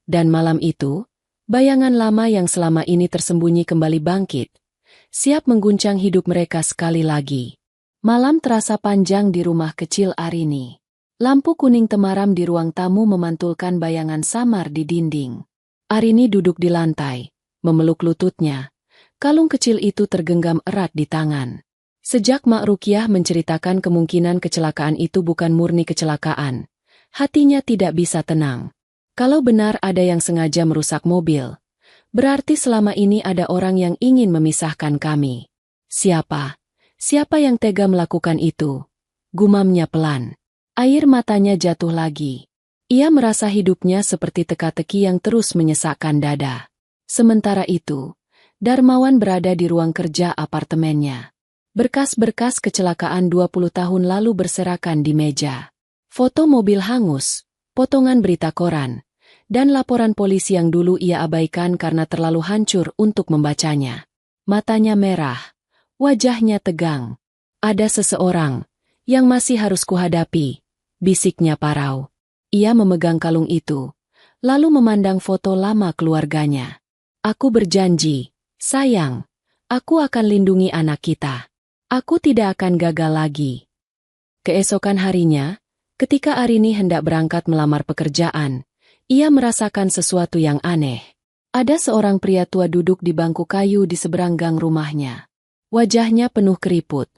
Dan malam itu, bayangan lama yang selama ini tersembunyi kembali bangkit. Siap mengguncang hidup mereka sekali lagi. Malam terasa panjang di rumah kecil Arini. Lampu kuning temaram di ruang tamu memantulkan bayangan samar di dinding. Arini duduk di lantai, memeluk lututnya. Kalung kecil itu tergenggam erat di tangan. Sejak Mak Rukiah menceritakan kemungkinan kecelakaan itu bukan murni kecelakaan, hatinya tidak bisa tenang. Kalau benar ada yang sengaja merusak mobil, berarti selama ini ada orang yang ingin memisahkan kami. Siapa? Siapa yang tega melakukan itu? Gumamnya pelan. Air matanya jatuh lagi. Ia merasa hidupnya seperti teka-teki yang terus menyesakkan dada. Sementara itu, Darmawan berada di ruang kerja apartemennya. Berkas-berkas kecelakaan 20 tahun lalu berserakan di meja. Foto mobil hangus, potongan berita koran, dan laporan polisi yang dulu ia abaikan karena terlalu hancur untuk membacanya. Matanya merah, wajahnya tegang. Ada seseorang yang masih harus kuhadapi, bisiknya parau. Ia memegang kalung itu, lalu memandang foto lama keluarganya. Aku berjanji, sayang, aku akan lindungi anak kita. Aku tidak akan gagal lagi. Keesokan harinya, ketika Arini hendak berangkat melamar pekerjaan, ia merasakan sesuatu yang aneh. Ada seorang pria tua duduk di bangku kayu di seberang gang rumahnya. Wajahnya penuh keriput,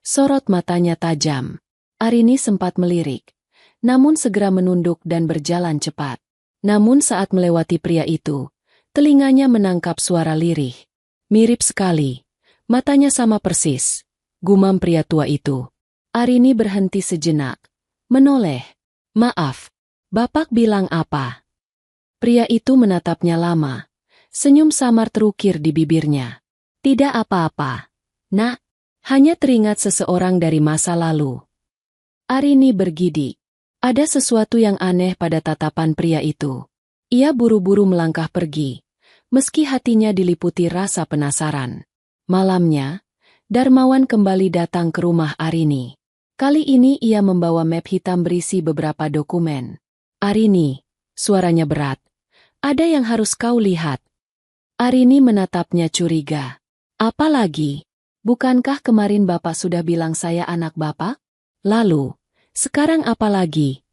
sorot matanya tajam. Arini sempat melirik, namun segera menunduk dan berjalan cepat. Namun saat melewati pria itu, telinganya menangkap suara lirih. Mirip sekali, matanya sama persis, gumam pria tua itu. Arini berhenti sejenak, menoleh. Maaf, Bapak bilang apa? Pria itu menatapnya lama, senyum samar terukir di bibirnya. Tidak apa-apa, Nak, hanya teringat seseorang dari masa lalu. Arini bergidik. Ada sesuatu yang aneh pada tatapan pria itu. Ia buru-buru melangkah pergi, meski hatinya diliputi rasa penasaran. Malamnya, Darmawan kembali datang ke rumah Arini. Kali ini ia membawa map hitam berisi beberapa dokumen. Arini, suaranya berat. Ada yang harus kau lihat. Arini menatapnya curiga. Apa lagi? Bukankah kemarin Bapak sudah bilang saya anak Bapak? Lalu, sekarang apa lagi?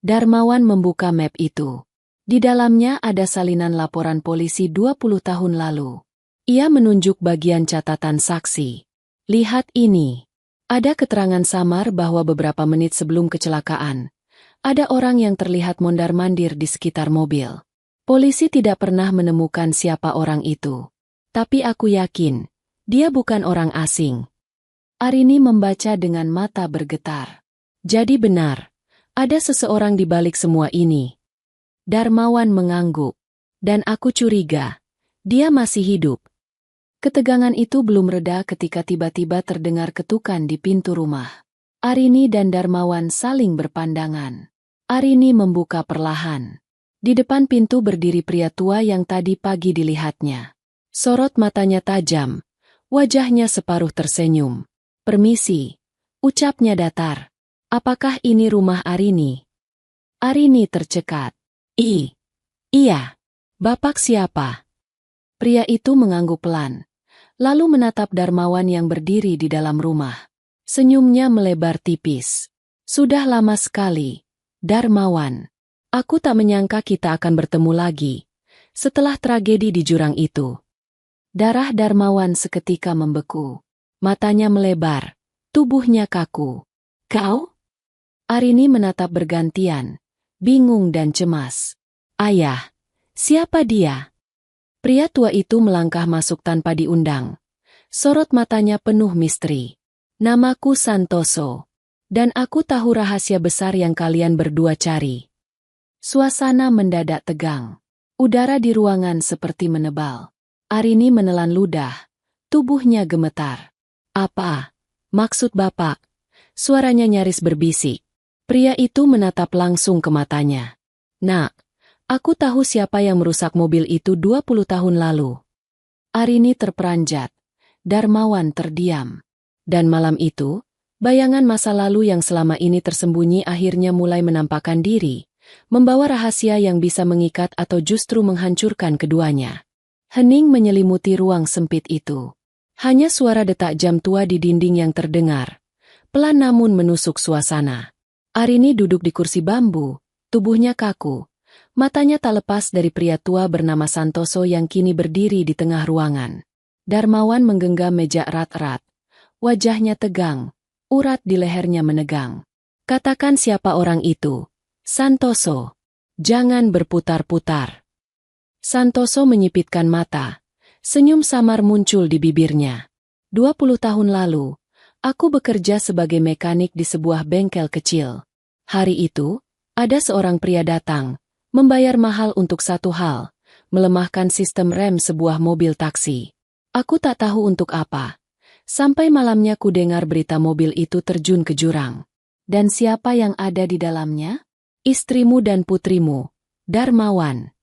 Darmawan membuka map itu. Di dalamnya ada salinan laporan polisi 20 tahun lalu. Ia menunjuk bagian catatan saksi. Lihat ini. Ada keterangan samar bahwa beberapa menit sebelum kecelakaan, ada orang yang terlihat mondar-mandir di sekitar mobil. Polisi tidak pernah menemukan siapa orang itu. Tapi aku yakin, dia bukan orang asing. Arini membaca dengan mata bergetar. Jadi benar, ada seseorang di balik semua ini. Darmawan mengangguk. Dan aku curiga, dia masih hidup. Ketegangan itu belum reda ketika tiba-tiba terdengar ketukan di pintu rumah. Arini dan Darmawan saling berpandangan. Arini membuka perlahan. Di depan pintu berdiri pria tua yang tadi pagi dilihatnya. Sorot matanya tajam, wajahnya separuh tersenyum. Permisi, ucapnya datar. Apakah ini rumah Arini? Arini tercekat. Iya. Bapak siapa? Pria itu mengangguk pelan, lalu menatap Darmawan yang berdiri di dalam rumah. Senyumnya melebar tipis. Sudah lama sekali, Darmawan. Aku tak menyangka kita akan bertemu lagi, setelah tragedi di jurang itu. Darah Darmawan seketika membeku. Matanya melebar, tubuhnya kaku. Kau? Arini menatap bergantian, bingung dan cemas. Ayah, siapa dia? Pria tua itu melangkah masuk tanpa diundang. Sorot matanya penuh misteri. Namaku Santoso. Dan aku tahu rahasia besar yang kalian berdua cari. Suasana mendadak tegang. Udara di ruangan seperti menebal. Arini menelan ludah. Tubuhnya gemetar. Apa? Maksud Bapak? Suaranya nyaris berbisik. Pria itu menatap langsung ke matanya. Nak, aku tahu siapa yang merusak mobil itu 20 tahun lalu. Arini terperanjat. Darmawan terdiam. Dan malam itu, bayangan masa lalu yang selama ini tersembunyi akhirnya mulai menampakkan diri, membawa rahasia yang bisa mengikat atau justru menghancurkan keduanya. Hening menyelimuti ruang sempit itu. Hanya suara detak jam tua di dinding yang terdengar, pelan namun menusuk suasana. Arini duduk di kursi bambu, tubuhnya kaku. Matanya tak lepas dari pria tua bernama Santoso yang kini berdiri di tengah ruangan. Darmawan menggenggam meja erat-erat. Wajahnya tegang, urat di lehernya menegang. Katakan siapa orang itu. Santoso. Jangan berputar-putar. Santoso menyipitkan mata. Senyum samar muncul di bibirnya. 20 tahun lalu, aku bekerja sebagai mekanik di sebuah bengkel kecil. Hari itu, ada seorang pria datang, membayar mahal untuk satu hal, melemahkan sistem rem sebuah mobil taksi. Aku tak tahu untuk apa. Sampai malamnya ku dengar berita mobil itu terjun ke jurang. Dan siapa yang ada di dalamnya? Istrimu dan putrimu, Darmawan.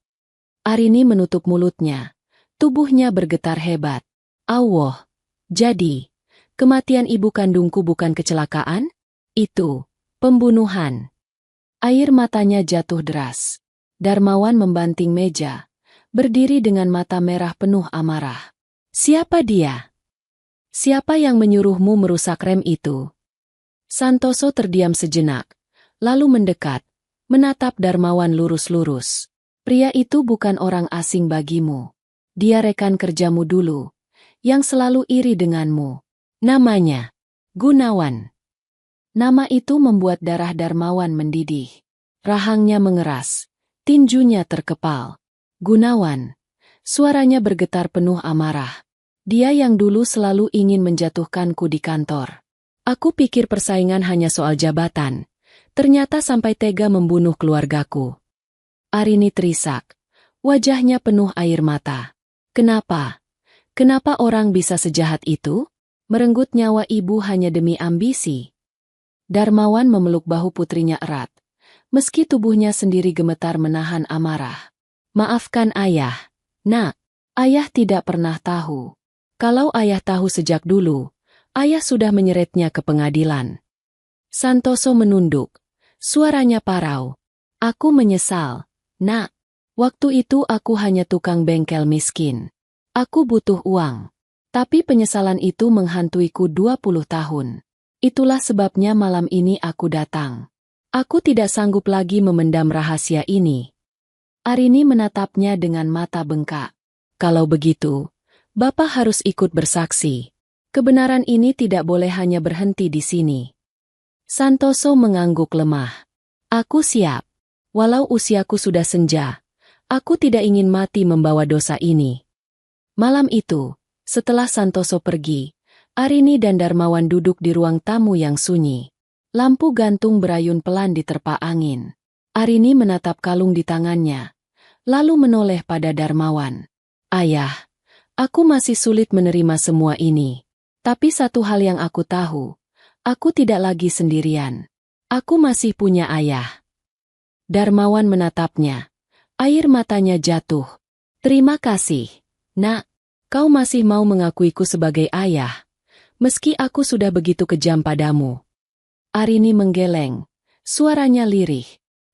Arini menutup mulutnya. Tubuhnya bergetar hebat. Allah, jadi, kematian ibu kandungku bukan kecelakaan? Itu, pembunuhan. Air matanya jatuh deras. Darmawan membanting meja, berdiri dengan mata merah penuh amarah. Siapa dia? Siapa yang menyuruhmu merusak rem itu? Santoso terdiam sejenak, lalu mendekat, menatap Darmawan lurus-lurus. Pria itu bukan orang asing bagimu. Dia rekan kerjamu dulu, yang selalu iri denganmu. Namanya, Gunawan. Nama itu membuat darah Darmawan mendidih. Rahangnya mengeras, tinjunya terkepal. Gunawan. Suaranya bergetar penuh amarah. Dia yang dulu selalu ingin menjatuhkanku di kantor. Aku pikir persaingan hanya soal jabatan. Ternyata sampai tega membunuh keluargaku. Arini terisak. Wajahnya penuh air mata. Kenapa? Kenapa orang bisa sejahat itu? Merenggut nyawa ibu hanya demi ambisi. Darmawan memeluk bahu putrinya erat. Meski tubuhnya sendiri gemetar menahan amarah. Maafkan ayah. Nak, ayah tidak pernah tahu. Kalau ayah tahu sejak dulu, ayah sudah menyeretnya ke pengadilan. Santoso menunduk. Suaranya parau. Aku menyesal. Nak, waktu itu aku hanya tukang bengkel miskin. Aku butuh uang. Tapi penyesalan itu menghantuiku 20 tahun. Itulah sebabnya malam ini aku datang. Aku tidak sanggup lagi memendam rahasia ini. Arini menatapnya dengan mata bengkak. Kalau begitu, Bapak harus ikut bersaksi. Kebenaran ini tidak boleh hanya berhenti di sini. Santoso mengangguk lemah. Aku siap. Walau usiaku sudah senja, aku tidak ingin mati membawa dosa ini. Malam itu, setelah Santoso pergi, Arini dan Darmawan duduk di ruang tamu yang sunyi. Lampu gantung berayun pelan diterpa angin. Arini menatap kalung di tangannya, lalu menoleh pada Darmawan. Ayah, aku masih sulit menerima semua ini. Tapi satu hal yang aku tahu, aku tidak lagi sendirian. Aku masih punya ayah. Darmawan menatapnya. Air matanya jatuh. Terima kasih, Nak. Kau masih mau mengakuiku sebagai ayah, meski aku sudah begitu kejam padamu. Arini menggeleng. Suaranya lirih.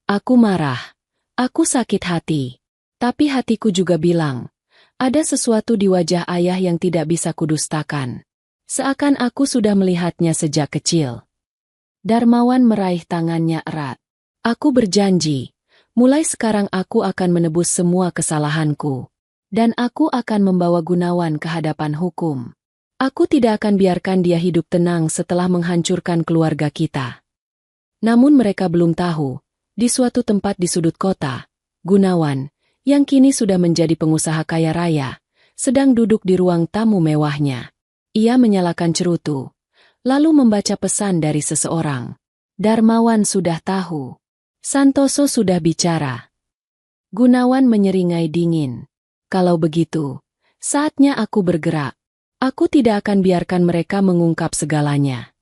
Aku marah. Aku sakit hati. Tapi hatiku juga bilang, ada sesuatu di wajah ayah yang tidak bisa kudustakan. Seakan aku sudah melihatnya sejak kecil. Darmawan meraih tangannya erat. Aku berjanji, mulai sekarang aku akan menebus semua kesalahanku. Dan aku akan membawa Gunawan ke hadapan hukum. Aku tidak akan biarkan dia hidup tenang setelah menghancurkan keluarga kita. Namun mereka belum tahu, di suatu tempat di sudut kota, Gunawan, yang kini sudah menjadi pengusaha kaya raya, sedang duduk di ruang tamu mewahnya. Ia menyalakan cerutu, lalu membaca pesan dari seseorang. Darmawan sudah tahu. Santoso sudah bicara. Gunawan menyeringai dingin. Kalau begitu, saatnya aku bergerak. Aku tidak akan biarkan mereka mengungkap segalanya.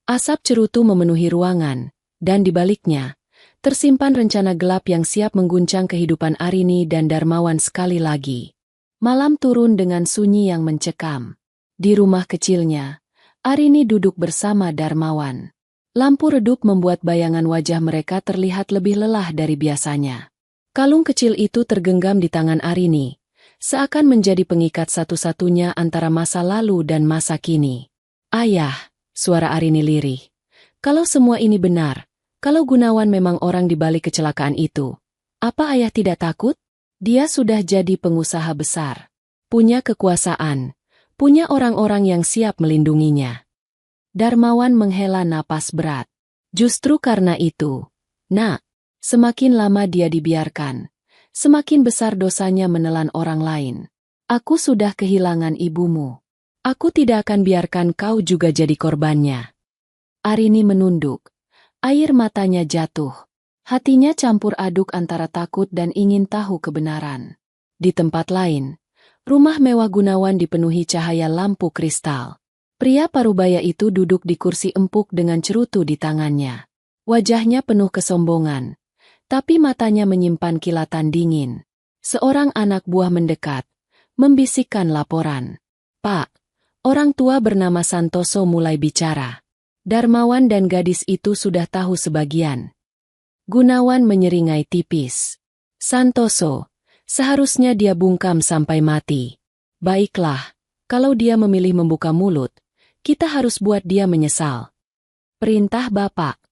Asap cerutu memenuhi ruangan, dan di baliknya, tersimpan rencana gelap yang siap mengguncang kehidupan Arini dan Darmawan sekali lagi. Malam turun dengan sunyi yang mencekam. Di rumah kecilnya, Arini duduk bersama Darmawan. Lampu redup membuat bayangan wajah mereka terlihat lebih lelah dari biasanya. Kalung kecil itu tergenggam di tangan Arini, seakan menjadi pengikat satu-satunya antara masa lalu dan masa kini. Ayah, suara Arini lirih. Kalau semua ini benar, kalau Gunawan memang orang di balik kecelakaan itu, apa ayah tidak takut? Dia sudah jadi pengusaha besar, punya kekuasaan, punya orang-orang yang siap melindunginya. Darmawan menghela napas berat. Justru karena itu, Nak, semakin lama dia dibiarkan, semakin besar dosanya menelan orang lain. Aku sudah kehilangan ibumu. Aku tidak akan biarkan kau juga jadi korbannya. Arini menunduk. Air matanya jatuh. Hatinya campur aduk antara takut dan ingin tahu kebenaran. Di tempat lain, rumah mewah Gunawan dipenuhi cahaya lampu kristal. Pria parubaya itu duduk di kursi empuk dengan cerutu di tangannya. Wajahnya penuh kesombongan, tapi matanya menyimpan kilatan dingin. Seorang anak buah mendekat, membisikkan laporan. Pak, orang tua bernama Santoso mulai bicara. Darmawan dan gadis itu sudah tahu sebagian. Gunawan menyeringai tipis. Santoso, seharusnya dia bungkam sampai mati. Baiklah, kalau dia memilih membuka mulut, kita harus buat dia menyesal. Perintah Bapak.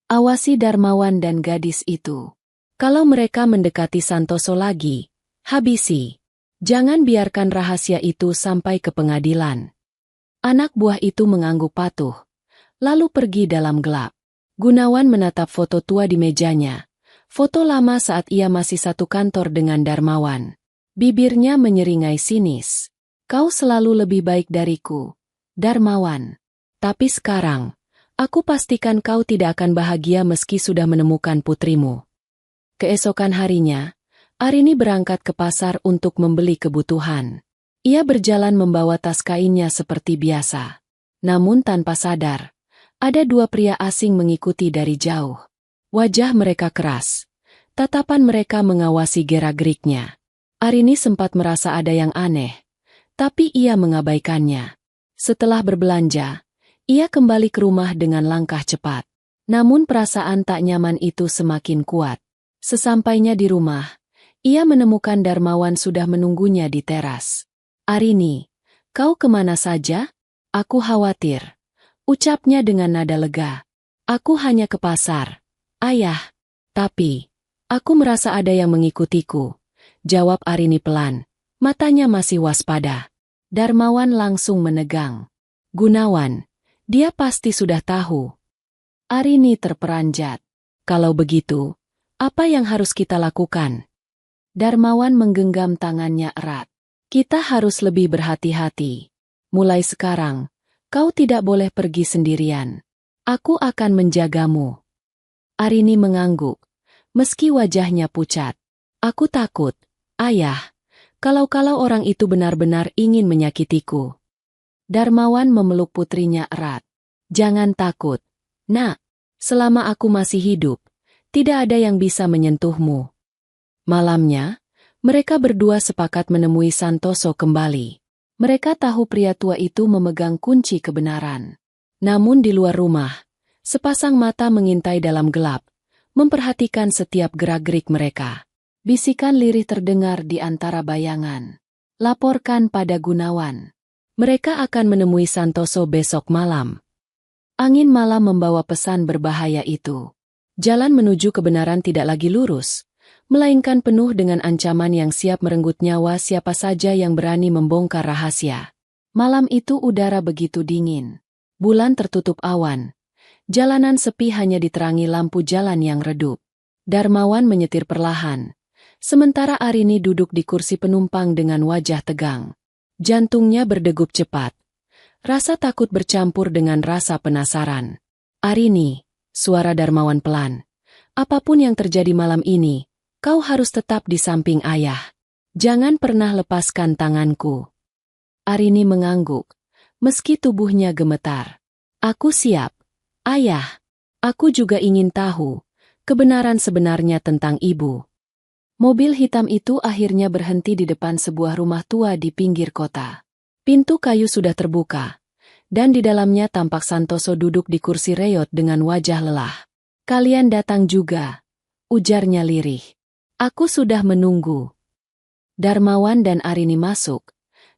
Awasi Darmawan dan gadis itu. Kalau mereka mendekati Santoso lagi, habisi. Jangan biarkan rahasia itu sampai ke pengadilan. Anak buah itu mengangguk patuh, lalu pergi dalam gelap. Gunawan menatap foto tua di mejanya, foto lama saat ia masih satu kantor dengan Darmawan. Bibirnya menyeringai sinis. Kau selalu lebih baik dariku, Darmawan. Tapi sekarang, aku pastikan kau tidak akan bahagia meski sudah menemukan putrimu. Keesokan harinya, Arini berangkat ke pasar untuk membeli kebutuhan. Ia berjalan membawa tas kainnya seperti biasa. Namun tanpa sadar, ada dua pria asing mengikuti dari jauh. Wajah mereka keras. Tatapan mereka mengawasi gerak-geriknya. Arini sempat merasa ada yang aneh, tapi ia mengabaikannya. Setelah berbelanja, ia kembali ke rumah dengan langkah cepat. Namun perasaan tak nyaman itu semakin kuat. Sesampainya di rumah, ia menemukan Darmawan sudah menunggunya di teras. Arini, kau kemana saja? Aku khawatir. Ucapnya dengan nada lega. Aku hanya ke pasar, Ayah. Tapi, Aku merasa ada yang mengikutiku, jawab Arini pelan. Matanya masih waspada. Darmawan langsung menegang. Gunawan, dia pasti sudah tahu. Arini terperanjat. Kalau begitu, apa yang harus kita lakukan? Darmawan menggenggam tangannya erat. Kita harus lebih berhati-hati. Mulai sekarang, kau tidak boleh pergi sendirian. Aku akan menjagamu. Arini mengangguk, meski wajahnya pucat. Aku takut, ayah. Kalau orang itu benar-benar ingin menyakitiku. Darmawan memeluk putrinya erat. Jangan takut, nak. Selama aku masih hidup, tidak ada yang bisa menyentuhmu. Malamnya, mereka berdua sepakat menemui Santoso kembali. Mereka tahu pria tua itu memegang kunci kebenaran. Namun di luar rumah, sepasang mata mengintai dalam gelap, memperhatikan setiap gerak-gerik mereka. Bisikan lirih terdengar di antara bayangan. Laporkan pada Gunawan. Mereka akan menemui Santoso besok malam. Angin malam membawa pesan berbahaya itu. Jalan menuju kebenaran tidak lagi lurus, melainkan penuh dengan ancaman yang siap merenggut nyawa siapa saja yang berani membongkar rahasia. Malam itu udara begitu dingin. Bulan tertutup awan. Jalanan sepi hanya diterangi lampu jalan yang redup. Darmawan menyetir perlahan. Sementara Arini duduk di kursi penumpang dengan wajah tegang. Jantungnya berdegup cepat. Rasa takut bercampur dengan rasa penasaran. Arini, suara Darmawan pelan. Apapun yang terjadi malam ini, kau harus tetap di samping ayah. Jangan pernah lepaskan tanganku. Arini mengangguk, meski tubuhnya gemetar. Aku siap, ayah. Aku juga ingin tahu kebenaran sebenarnya tentang ibu. Mobil hitam itu akhirnya berhenti di depan sebuah rumah tua di pinggir kota. Pintu kayu sudah terbuka, dan di dalamnya tampak Santoso duduk di kursi reot dengan wajah lelah. Kalian datang juga, ujarnya lirih. Aku sudah menunggu. Darmawan dan Arini masuk,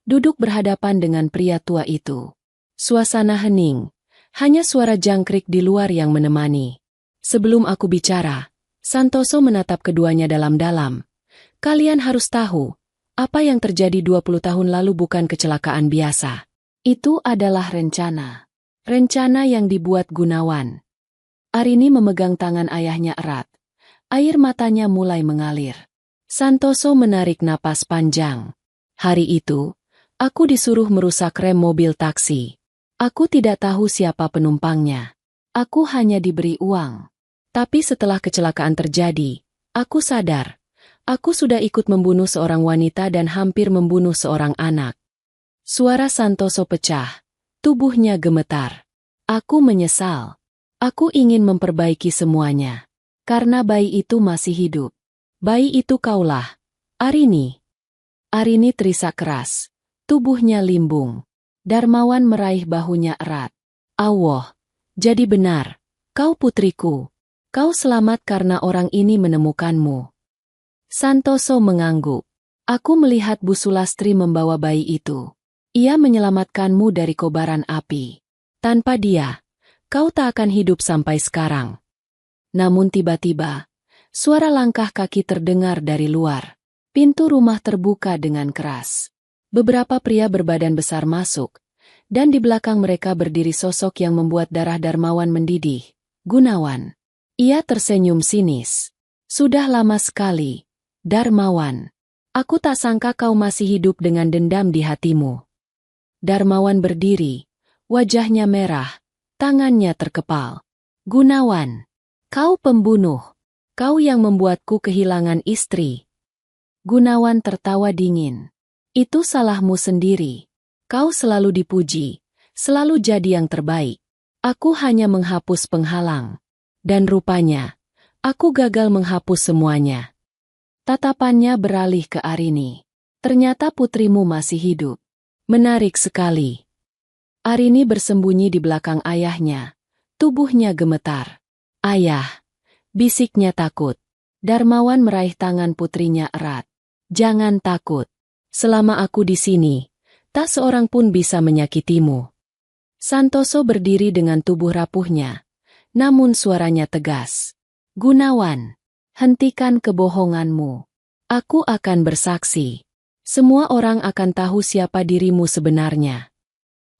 duduk berhadapan dengan pria tua itu. Suasana hening, hanya suara jangkrik di luar yang menemani. Sebelum aku bicara, Santoso menatap keduanya dalam-dalam. Kalian harus tahu, apa yang terjadi 20 tahun lalu bukan kecelakaan biasa. Itu adalah rencana. Rencana yang dibuat Gunawan. Arini memegang tangan ayahnya erat. Air matanya mulai mengalir. Santoso menarik napas panjang. Hari itu, aku disuruh merusak rem mobil taksi. Aku tidak tahu siapa penumpangnya. Aku hanya diberi uang. Tapi setelah kecelakaan terjadi, aku sadar, aku sudah ikut membunuh seorang wanita dan hampir membunuh seorang anak. Suara Santoso pecah, tubuhnya gemetar. Aku menyesal. Aku ingin memperbaiki semuanya. Karena bayi itu masih hidup. Bayi itu kaulah, Arini. Arini terisak keras, tubuhnya limbung. Darmawan meraih bahunya erat. Allah, jadi benar, kau putriku. Kau selamat karena orang ini menemukanmu. Santoso mengangguk. Aku melihat Bu Sulastri membawa bayi itu. Ia menyelamatkanmu dari kobaran api. Tanpa dia, kau tak akan hidup sampai sekarang. Namun tiba-tiba, suara langkah kaki terdengar dari luar. Pintu rumah terbuka dengan keras. Beberapa pria berbadan besar masuk, dan di belakang mereka berdiri sosok yang membuat darah Darmawan mendidih. Gunawan. Ia tersenyum sinis. Sudah lama sekali, Darmawan. Aku tak sangka kau masih hidup dengan dendam di hatimu. Darmawan berdiri, wajahnya merah, tangannya terkepal. Gunawan, kau pembunuh. Kau yang membuatku kehilangan istri. Gunawan tertawa dingin. Itu salahmu sendiri. Kau selalu dipuji, selalu jadi yang terbaik. Aku hanya menghapus penghalang. Dan rupanya, aku gagal menghapus semuanya. Tatapannya beralih ke Arini. Ternyata putrimu masih hidup. Menarik sekali. Arini bersembunyi di belakang ayahnya. Tubuhnya gemetar. Ayah, bisiknya takut. Darmawan meraih tangan putrinya erat. Jangan takut. Selama aku di sini, tak seorang pun bisa menyakitimu. Santoso berdiri dengan tubuh rapuhnya. Namun suaranya tegas. Gunawan, Hentikan kebohonganmu. Aku akan bersaksi. Semua orang akan tahu siapa dirimu sebenarnya.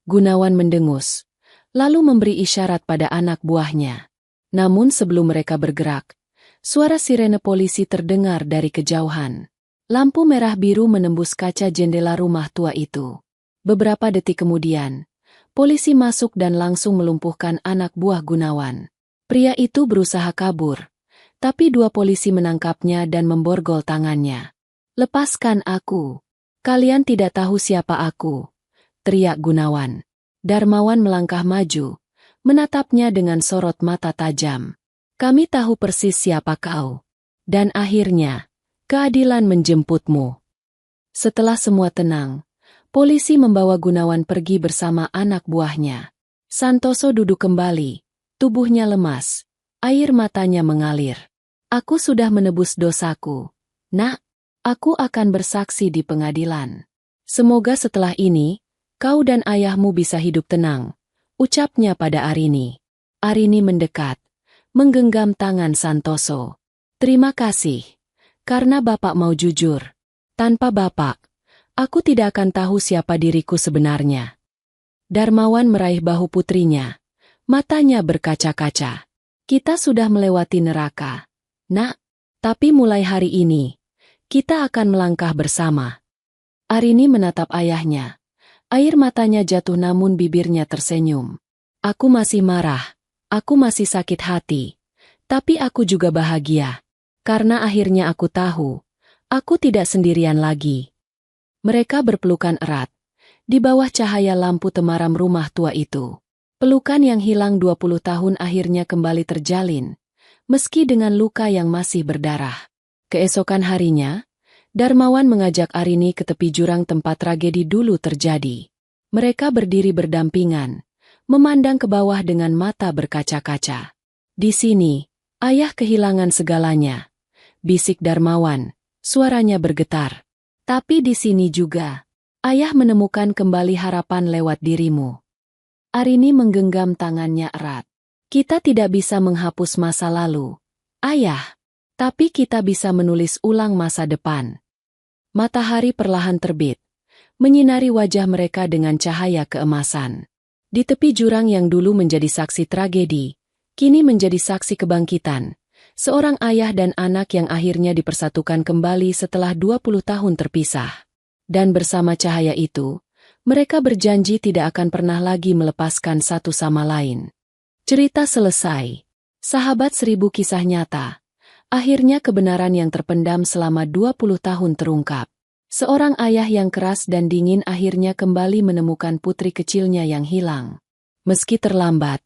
Gunawan mendengus, lalu memberi isyarat pada anak buahnya. Namun sebelum mereka bergerak, suara sirene polisi terdengar dari kejauhan. Lampu merah biru menembus kaca jendela rumah tua itu. Beberapa detik kemudian, polisi masuk dan langsung melumpuhkan anak buah Gunawan. Pria itu berusaha kabur, tapi dua polisi menangkapnya dan memborgol tangannya. "Lepaskan aku. Kalian tidak tahu siapa aku," teriak Gunawan. Darmawan melangkah maju, menatapnya dengan sorot mata tajam. "Kami tahu persis siapa kau. Dan akhirnya, keadilan menjemputmu." Setelah semua tenang, polisi membawa Gunawan pergi bersama anak buahnya. Santoso duduk kembali, tubuhnya lemas, air matanya mengalir. "Aku sudah menebus dosaku, Nak. Aku akan bersaksi di pengadilan. Semoga setelah ini, kau dan ayahmu bisa hidup tenang," ucapnya pada Arini. Arini mendekat, menggenggam tangan Santoso. "Terima kasih, karena Bapak mau jujur. Tanpa Bapak, aku tidak akan tahu siapa diriku sebenarnya." Darmawan meraih bahu putrinya, matanya berkaca-kaca. "Kita sudah melewati neraka, Nak, tapi mulai hari ini, kita akan melangkah bersama." Arini menatap ayahnya. Air matanya jatuh namun bibirnya tersenyum. "Aku masih marah, aku masih sakit hati, tapi aku juga bahagia. Karena akhirnya aku tahu, aku tidak sendirian lagi." Mereka berpelukan erat, di bawah cahaya lampu temaram rumah tua itu. Pelukan yang hilang 20 tahun akhirnya kembali terjalin, meski dengan luka yang masih berdarah. Keesokan harinya, Darmawan mengajak Arini ke tepi jurang tempat tragedi dulu terjadi. Mereka berdiri berdampingan, memandang ke bawah dengan mata berkaca-kaca. "Di sini, ayah kehilangan segalanya," bisik Darmawan, suaranya bergetar. "Tapi di sini juga, ayah menemukan kembali harapan lewat dirimu." Arini menggenggam tangannya erat. "Kita tidak bisa menghapus masa lalu, Ayah. Tapi kita bisa menulis ulang masa depan." Matahari perlahan terbit, menyinari wajah mereka dengan cahaya keemasan. Di tepi jurang yang dulu menjadi saksi tragedi, kini menjadi saksi kebangkitan. Seorang ayah dan anak yang akhirnya dipersatukan kembali setelah 20 tahun terpisah. Dan bersama cahaya itu, mereka berjanji tidak akan pernah lagi melepaskan satu sama lain. Cerita selesai. Sahabat 1000 kisah nyata. Akhirnya kebenaran yang terpendam selama 20 tahun terungkap. Seorang ayah yang keras dan dingin akhirnya kembali menemukan putri kecilnya yang hilang. Meski terlambat,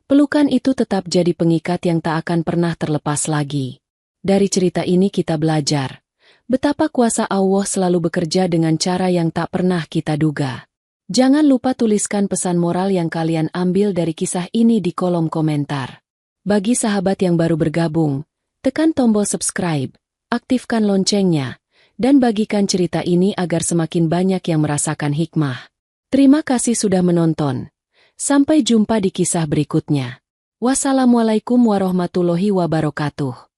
pelukan itu tetap jadi pengikat yang tak akan pernah terlepas lagi. Dari cerita ini kita belajar betapa kuasa Allah selalu bekerja dengan cara yang tak pernah kita duga. Jangan lupa tuliskan pesan moral yang kalian ambil dari kisah ini di kolom komentar. Bagi sahabat yang baru bergabung, tekan tombol subscribe, aktifkan loncengnya, dan bagikan cerita ini agar semakin banyak yang merasakan hikmah. Terima kasih sudah menonton. Sampai jumpa di kisah berikutnya. Wassalamualaikum warahmatullahi wabarakatuh.